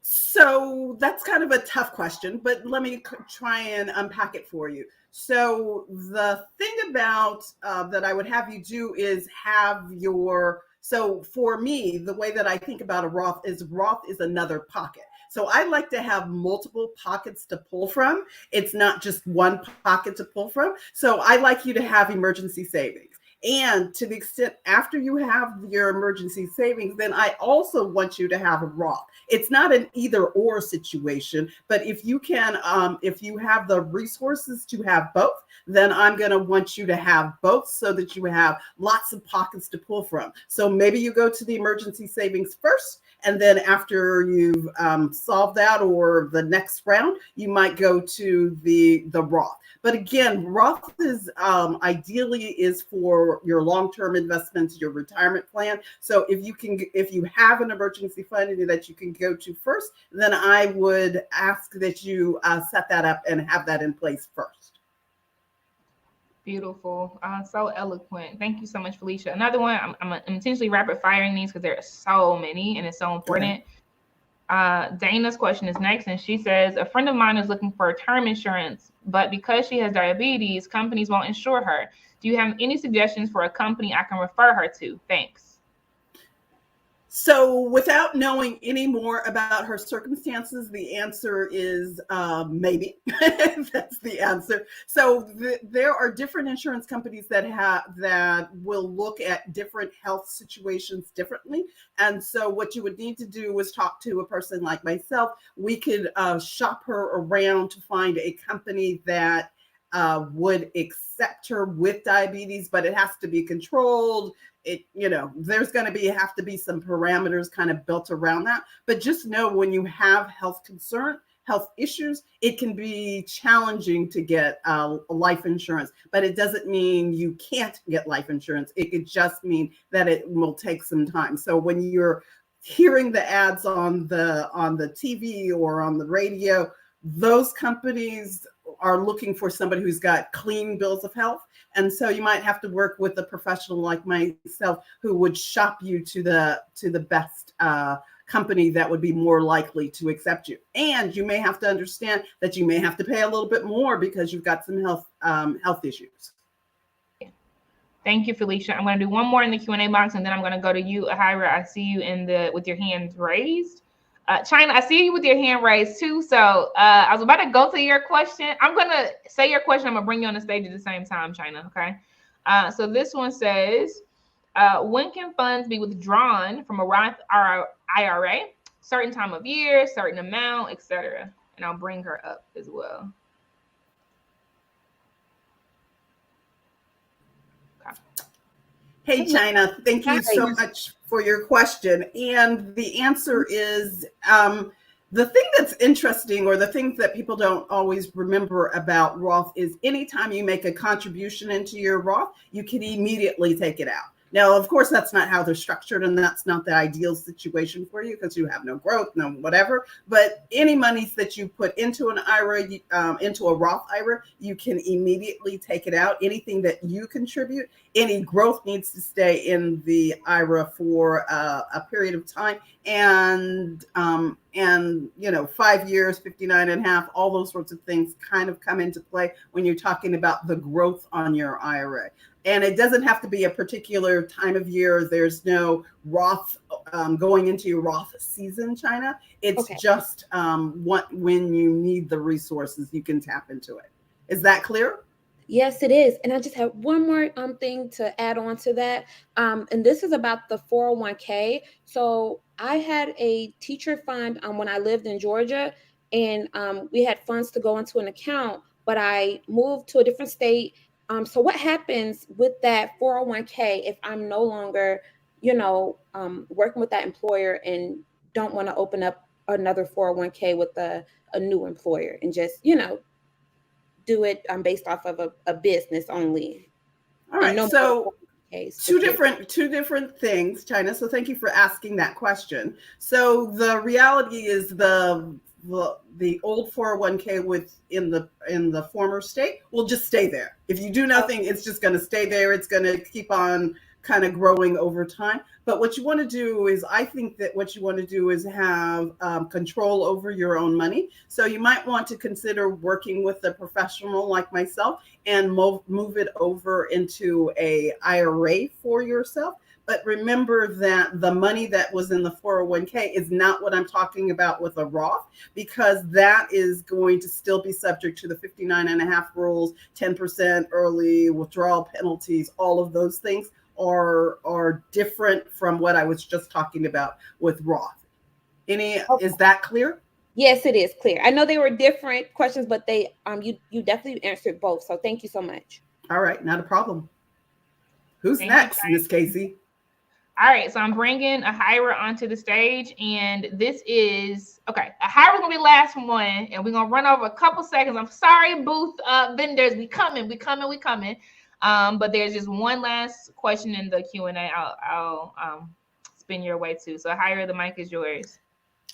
Speaker 1: So that's kind of a tough question, but let me try and unpack it for you. So the thing about that I would have you do is so for me, the way that I think about a Roth is another pocket. So I like to have multiple pockets to pull from. It's not just one pocket to pull from. So I like you to have emergency savings. And to the extent after you have your emergency savings, then I also want you to have a Roth. It's not an either or situation, but if you can, if you have the resources to have both, then I'm going to want you to have both so that you have lots of pockets to pull from. So maybe you go to the emergency savings first, And then after you've solved that, or the next round, you might go to the Roth. But again, Roth is ideally is for your long-term investments, your retirement plan. So if you have an emergency fund that you can go to first, then I would ask that you set that up and have that in place first.
Speaker 2: Beautiful. So eloquent. Thank you so much, Felicia. Another one, I'm intentionally rapid firing these because there are so many and it's so important. Dana's question is next, and she says, a friend of mine is looking for term insurance, but because she has diabetes, companies won't insure her. Do you have any suggestions for a company I can refer her to? Thanks.
Speaker 1: So, without knowing any more about her circumstances, the answer is maybe. That's the answer. So, there are different insurance companies that will look at different health situations differently. And so, what you would need to do is talk to a person like myself. We could shop her around to find a company that would accept her with diabetes, but it has to be controlled. There's going to have to be some parameters kind of built around that. But just know, when you have health issues, it can be challenging to get life insurance, but it doesn't mean you can't get life insurance. It could just mean that it will take some time. So when you're hearing the ads on the TV or on the radio, those companies are looking for somebody who's got clean bills of health. And so you might have to work with a professional like myself who would shop you to the best company that would be more likely to accept you. And you may have to understand that you may have to pay a little bit more because you've got some health issues.
Speaker 2: Thank you, Felicia. I'm going to do one more in the Q&A box, and then I'm going to go to you, Ahira. I see you with your hand raised. China, I see you with your hand raised too. So I was about to go to your question. I'm going to say your question. I'm going to bring you on the stage at the same time, China. Okay. So this one says, when can funds be withdrawn from a Roth IRA? Certain time of year, certain amount, etc. And I'll bring her up as well.
Speaker 1: Hey, China, thank you so much for your question. And the answer is, the thing that's interesting, or the things that people don't always remember about Roth, is anytime you make a contribution into your Roth, you can immediately take it out. Now, of course, that's not how they're structured, and that's not the ideal situation for you because you have no growth, no whatever. But any monies that you put into an IRA, into a Roth IRA, you can immediately take it out. Anything that you contribute, any growth needs to stay in the IRA for a period of time. And 5 years, 59 and a half, all those sorts of things kind of come into play when you're talking about the growth on your IRA. And it doesn't have to be a particular time of year. There's no Roth going into your Roth season, China. It's just when you need the resources, you can tap into it. Is that clear?
Speaker 3: Yes, it is. And I just have one more thing to add on to that. And this is about the 401k. So I had a teacher fund when I lived in Georgia, and we had funds to go into an account, but I moved to a different state. So what happens with that 401k if I'm no longer, working with that employer and don't want to open up another 401k with a new employer and just, do it based off of a business only?
Speaker 1: All right. So two different things, China. So thank you for asking that question. So the reality is the old 401k in the former state will just stay there. If you do nothing, it's just going to stay there. It's going to keep on kind of growing over time. But what you want to do is, I think that what you want to do is have control over your own money. So you might want to consider working with a professional like myself and move it over into a IRA for yourself. But remember that the money that was in the 401k is not what I'm talking about with a Roth, because that is going to still be subject to the 59 and a half rules, 10% early withdrawal penalties. All of those things are different from what I was just talking about with Roth. Is that clear?
Speaker 3: Yes, it is clear. I know they were different questions, but they you definitely answered both. So thank you so much.
Speaker 1: All right, not a problem. Who's next, Miss Casey?
Speaker 2: All right, so I'm bringing Ahira onto the stage, and this is okay. Ahira's gonna be the last one, and we're gonna run over a couple seconds. I'm sorry, booth vendors, we coming. But there's just one last question in the Q&A. I'll spin your way too. So Ahira, the mic is yours.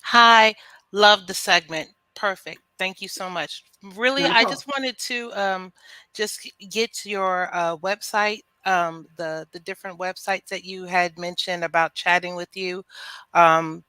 Speaker 4: Hi, love the segment. Perfect. Thank you so much. Really,
Speaker 1: Not at
Speaker 4: I
Speaker 1: all.
Speaker 4: just wanted to just get your website, the different websites that you had mentioned about chatting with you,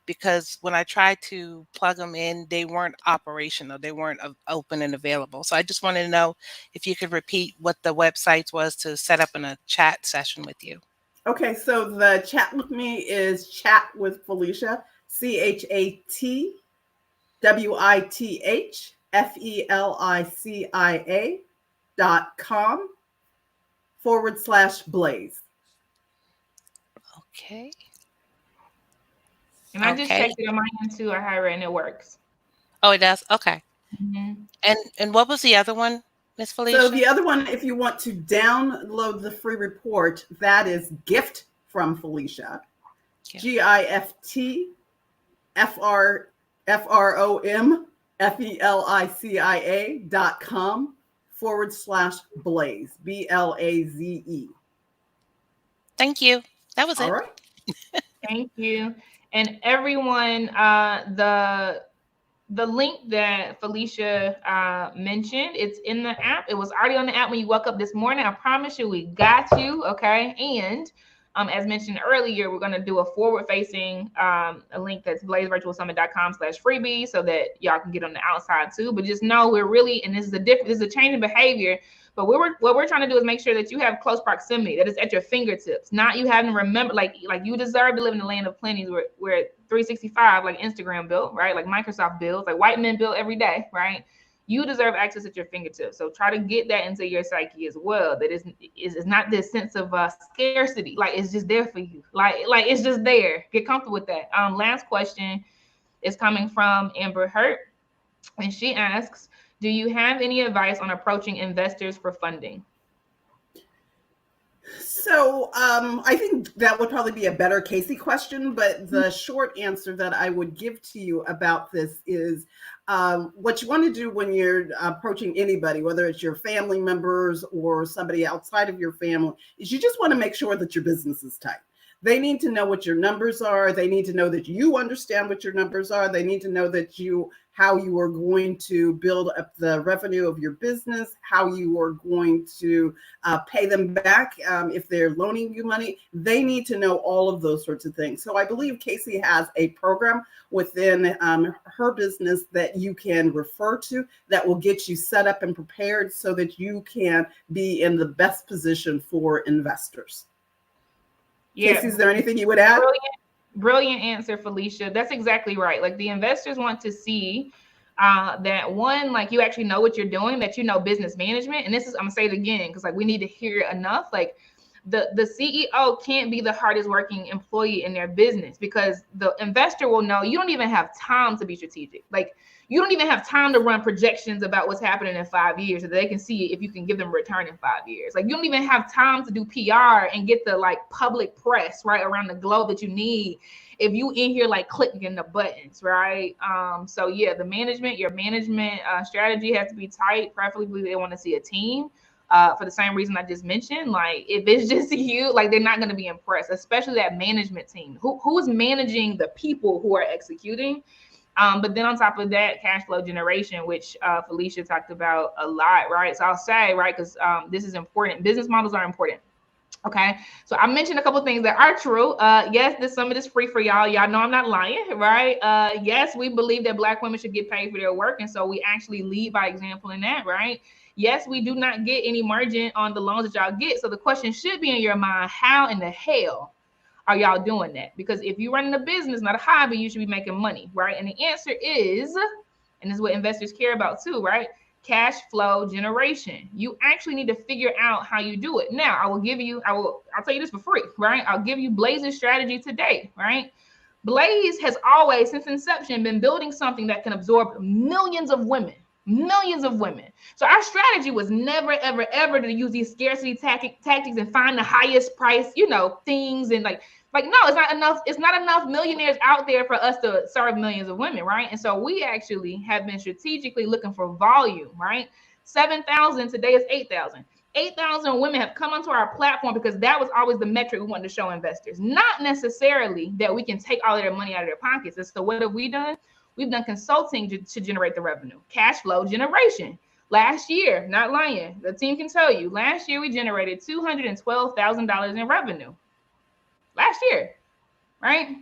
Speaker 4: because when I tried to plug them in, they weren't operational. They weren't open and available. So I just wanted to know if you could repeat what the websites was to set up in a chat session with you.
Speaker 1: Okay, so the chat with me is Chat with Felicia, ChatWithFelicia.com/Blaze.
Speaker 4: Okay.
Speaker 2: And I just
Speaker 4: Okay.
Speaker 2: checked it on my end too, Ahira, and it works.
Speaker 4: Oh, it does. Okay.
Speaker 2: Mm-hmm.
Speaker 4: And what was the other one, Miss
Speaker 1: So
Speaker 4: Felicia?
Speaker 1: the other one, if you want to download the free report, that is Gift from Felicia. GIFTFROMFELICIA.com/Blaze, BLAZE.
Speaker 4: Thank you. That was
Speaker 1: All
Speaker 4: it.
Speaker 1: right.
Speaker 2: Thank you. And everyone, the link that Felicia mentioned, it's in the app. It was already on the app when you woke up this morning. I promise you, we got you. Okay. And as mentioned earlier, we're going to do a forward-facing a link that's blazevirtualsummit.com/freebie so that y'all can get on the outside too. But just know we're really, and this is a change in behavior. But what we're trying to do is make sure that you have close proximity, that it's at your fingertips, not you having to remember, like you deserve to live in the land of plenty where 365, like Instagram built, right? Like Microsoft builds, like white men build every day, right? You deserve access at your fingertips. So try to get that into your psyche as well. That is not this sense of scarcity. Like it's just there for you. Like it's just there. Get comfortable with that. Last question is coming from Amber Hurt. And she asks, do you have any advice on approaching investors for funding?
Speaker 1: So I think that would probably be a better Casey question, but the short answer that I would give to you about this is what you want to do when you're approaching anybody, whether it's your family members or somebody outside of your family, is you just want to make sure that your business is tight. They need to know what your numbers are. They need to know that you understand what your numbers are. They need to know that how you are going to build up the revenue of your business, how you are going to pay them back if they're loaning you money. They need to know all of those sorts of things. So I believe Casey has a program within her business that you can refer to that will get you set up and prepared so that you can be in the best position for investors.
Speaker 2: Yeah.
Speaker 1: Casey, is there anything you would add?
Speaker 2: Brilliant answer, Felicia. That's exactly right. Like the investors want to see that one, like you actually know what you're doing, that you know business management. And this is, I'm gonna say it again, because like we need to hear it enough. Like the CEO can't be the hardest working employee in their business, because the investor will know you don't even have time to be strategic. Like you don't even have time to run projections about what's happening in 5 years so they can see if you can give them a return in 5 years. Like you don't even have time to do PR and get the like public press right around the globe that you need if you in here like clicking the buttons, right? So yeah, your management strategy has to be tight. Preferably they want to see a team. For the same reason I just mentioned, like if it's just you, like they're not going to be impressed, especially that management team. Who is managing the people who are executing? But then on top of that, cash flow generation, which Felicia talked about a lot, right? So I'll say, right, because this is important. Business models are important. Okay, so I mentioned a couple of things that are true. Yes, this summit is free for y'all. Y'all know I'm not lying, right? Yes, we believe that Black women should get paid for their work, and so we actually lead by example in that, right? Yes, we do not get any margin on the loans that y'all get. So the question should be in your mind: how in the hell are y'all doing that? Because if you're running a business, not a hobby, you should be making money, right? And the answer is, and this is what investors care about too, right? Cash flow generation. You actually need to figure out how you do it. Now, I'll tell you this for free, right? I'll give you Blaze's strategy today, right? Blaze has always, since inception, been building something that can absorb millions of women. So our strategy was never, ever, ever to use these scarcity tactics and find the highest price, things. And like Like, no, it's not enough. It's not enough millionaires out there for us to serve millions of women, right? And so we actually have been strategically looking for volume, right? 7,000 today is 8,000. 8,000 women have come onto our platform because that was always the metric we wanted to show investors. Not necessarily that we can take all of their money out of their pockets. And so what have we done? We've done consulting to generate the revenue, cash flow generation. Last year, not lying, the team can tell you, last year we generated $212,000 in revenue. Last year, right?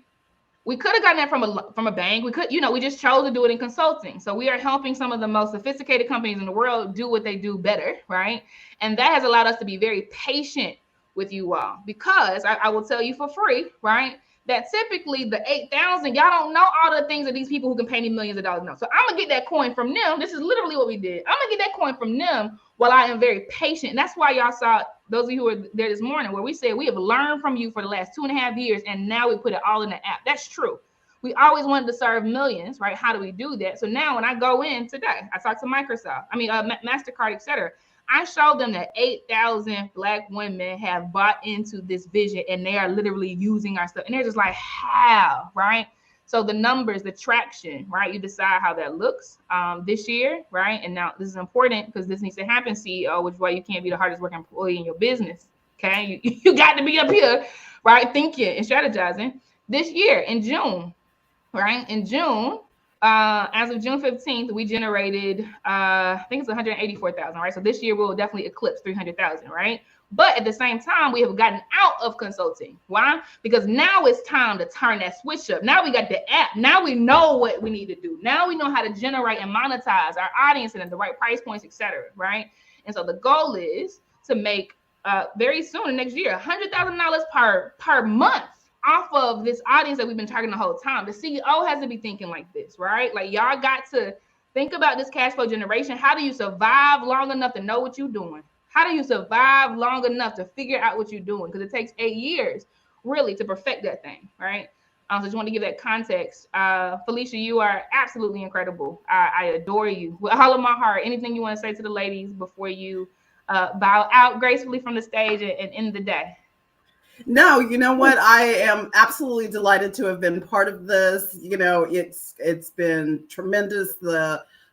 Speaker 2: We could have gotten that from a bank. We could, we just chose to do it in consulting. So we are helping some of the most sophisticated companies in the world do what they do better, right? And that has allowed us to be very patient with you all, because I will tell you for free, right, that typically the 8,000, y'all don't know all the things that these people who can pay me millions of dollars know. So I'm gonna get that coin from them. This is literally what we did. I'm gonna get that coin from them while I am very patient. And that's why y'all saw, those of you who were there this morning, where we said we have learned from you for the last 2.5 years, and now we put it all in the app. That's true. We always wanted to serve millions, right? How do we do that? So now when I go in today, I talk to Microsoft, MasterCard, etc. I showed them that 8,000 Black women have bought into this vision, and they are literally using our stuff. And they're just like, how, right? So the numbers, the traction, right? You decide how that looks this year, right? And now this is important because this needs to happen, CEO, which is why you can't be the hardest working employee in your business, okay? You got to be up here, right? Thinking and strategizing. This year in June, right? In June, as of June 15th, we generated, I think it's 184,000, right? So this year we'll definitely eclipse 300,000, right? But at the same time, we have gotten out of consulting. Why? Because now it's time to turn that switch up. Now we got the app. Now we know what we need to do. Now we know how to generate and monetize our audience and at the right price points, etc., right? And so the goal is to make very soon, next year, $100,000 per month off of this audience that we've been targeting the whole time. The CEO has to be thinking like this, right? Like, y'all got to think about this cash flow generation. How do you survive long enough to know what you're doing? How do you survive long enough to figure out what you're doing? Because it takes 8 years really to perfect that thing, right? So just want to give that context. Felicia, you are absolutely incredible. I adore you with all of my heart. Anything you want to say to the ladies before you bow out gracefully from the stage and end the day?
Speaker 1: No, you know what? I am absolutely delighted to have been part of this. It's been tremendous.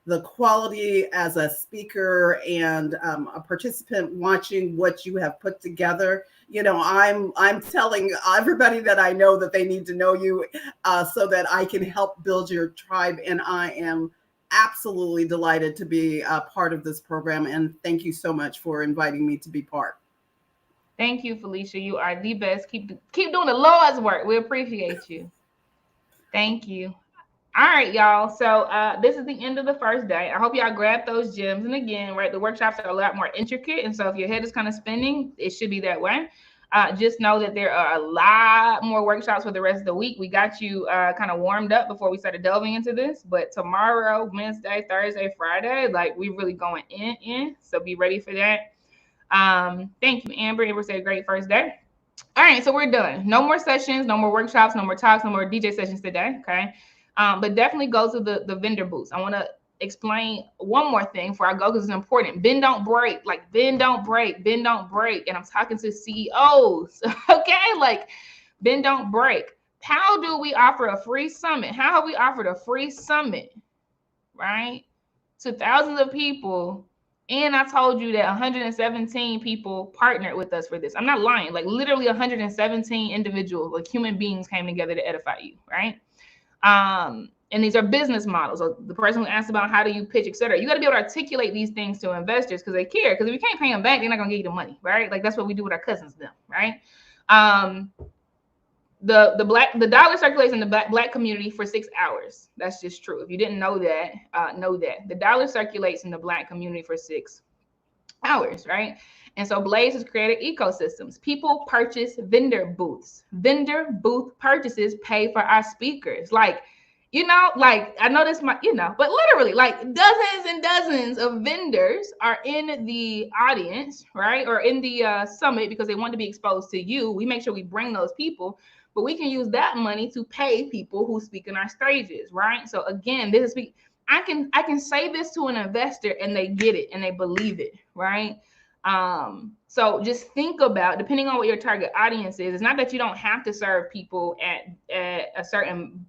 Speaker 1: The quality as a speaker and a participant watching what you have put together. I'm telling everybody that I know that they need to know you so that I can help build your tribe. And I am absolutely delighted to be a part of this program. And thank you so much for inviting me to be part.
Speaker 2: Thank you, Felicia. You are the best. Keep doing the Lord's work. We appreciate you. Thank you. All right, y'all. So this is the end of the first day. I hope y'all grab those gems. And again, right, the workshops are a lot more intricate. And so if your head is kind of spinning, it should be that way. Just know that there are a lot more workshops for the rest of the week. We got you kind of warmed up before we started delving into this. But tomorrow, Wednesday, Thursday, Friday, like, we really going in. So be ready for that. Thank you, Amber. It was a great first day. All right, so we're done. No more sessions, no more workshops, no more talks, no more DJ sessions today. Okay. But definitely go to the vendor booths. I want to explain one more thing before I go, because it's important. Bend, don't break. Like, bend, don't break. Bend, don't break. And I'm talking to CEOs. Okay. Like, bend, don't break. How do we offer a free summit? How have we offered a free summit, right, to thousands of people? And I told you that 117 people partnered with us for this. I'm not lying. Like, literally 117 individuals, like human beings, came together to edify you, right? And these are business models. So the person who asked about how do you pitch, et cetera, you got to be able to articulate these things to investors because they care. Because if you can't pay them back, they're not going to give you the money, right? Like, that's what we do with our cousins, them, right? The dollar circulates in the black community for 6 hours. That's just true. If you didn't know that, know that. The dollar circulates in the black community for 6 hours, right? And so Blaze has created ecosystems. People purchase vendor booths. Vendor booth purchases pay for our speakers. Like, I know this might, but literally, like, dozens and dozens of vendors are in the audience, right? Or in the summit because they want to be exposed to you. We make sure we bring those people, but we can use that money to pay people who speak in our stages, right? So again, this is, I can say this to an investor and they get it and they believe it, right? So just think about, depending on what your target audience is, it's not that you don't have to serve people at a certain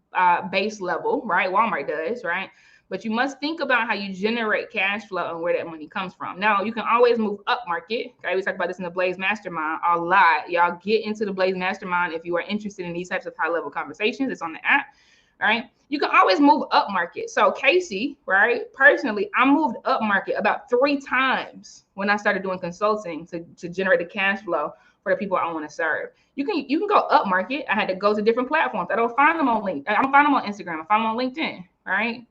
Speaker 2: base level, right? Walmart does, right? But you must think about how you generate cash flow and where that money comes from. Now, you can always move up market. Okay, we talked about this in the Blaze Mastermind a lot. Y'all get into the Blaze Mastermind if you are interested in these types of high-level conversations. It's on the app, right? You can always move up market. So Casey, right? Personally, I moved up market about 3 times when I started doing consulting to generate the cash flow for the people I want to serve. You can go up market. I had to go to different platforms. I don't find them on LinkedIn. I don't find them on Instagram. I find them on LinkedIn, right?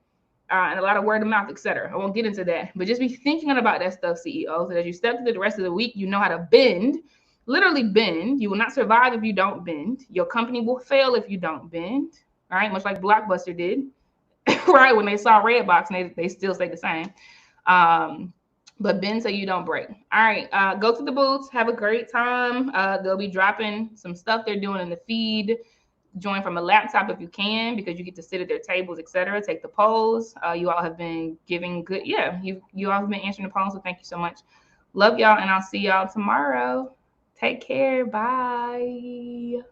Speaker 2: And a lot of word of mouth, etc. I won't get into that, but just be thinking about that stuff, CEO. So as you step through the rest of the week, you know how to bend, literally bend. You will not survive if you don't bend. Your company will fail if you don't bend. All right, much like Blockbuster did, right? When they saw Redbox, and they still stay the same. But bend so you don't break. All right, go to the booths, have a great time. They'll be dropping some stuff they're doing in the feed. Join from a laptop if you can, because you get to sit at their tables, etc. Take the polls. You all have been giving good, yeah. You all have been answering the polls, so thank you so much. Love y'all, and I'll see y'all tomorrow. Take care. Bye.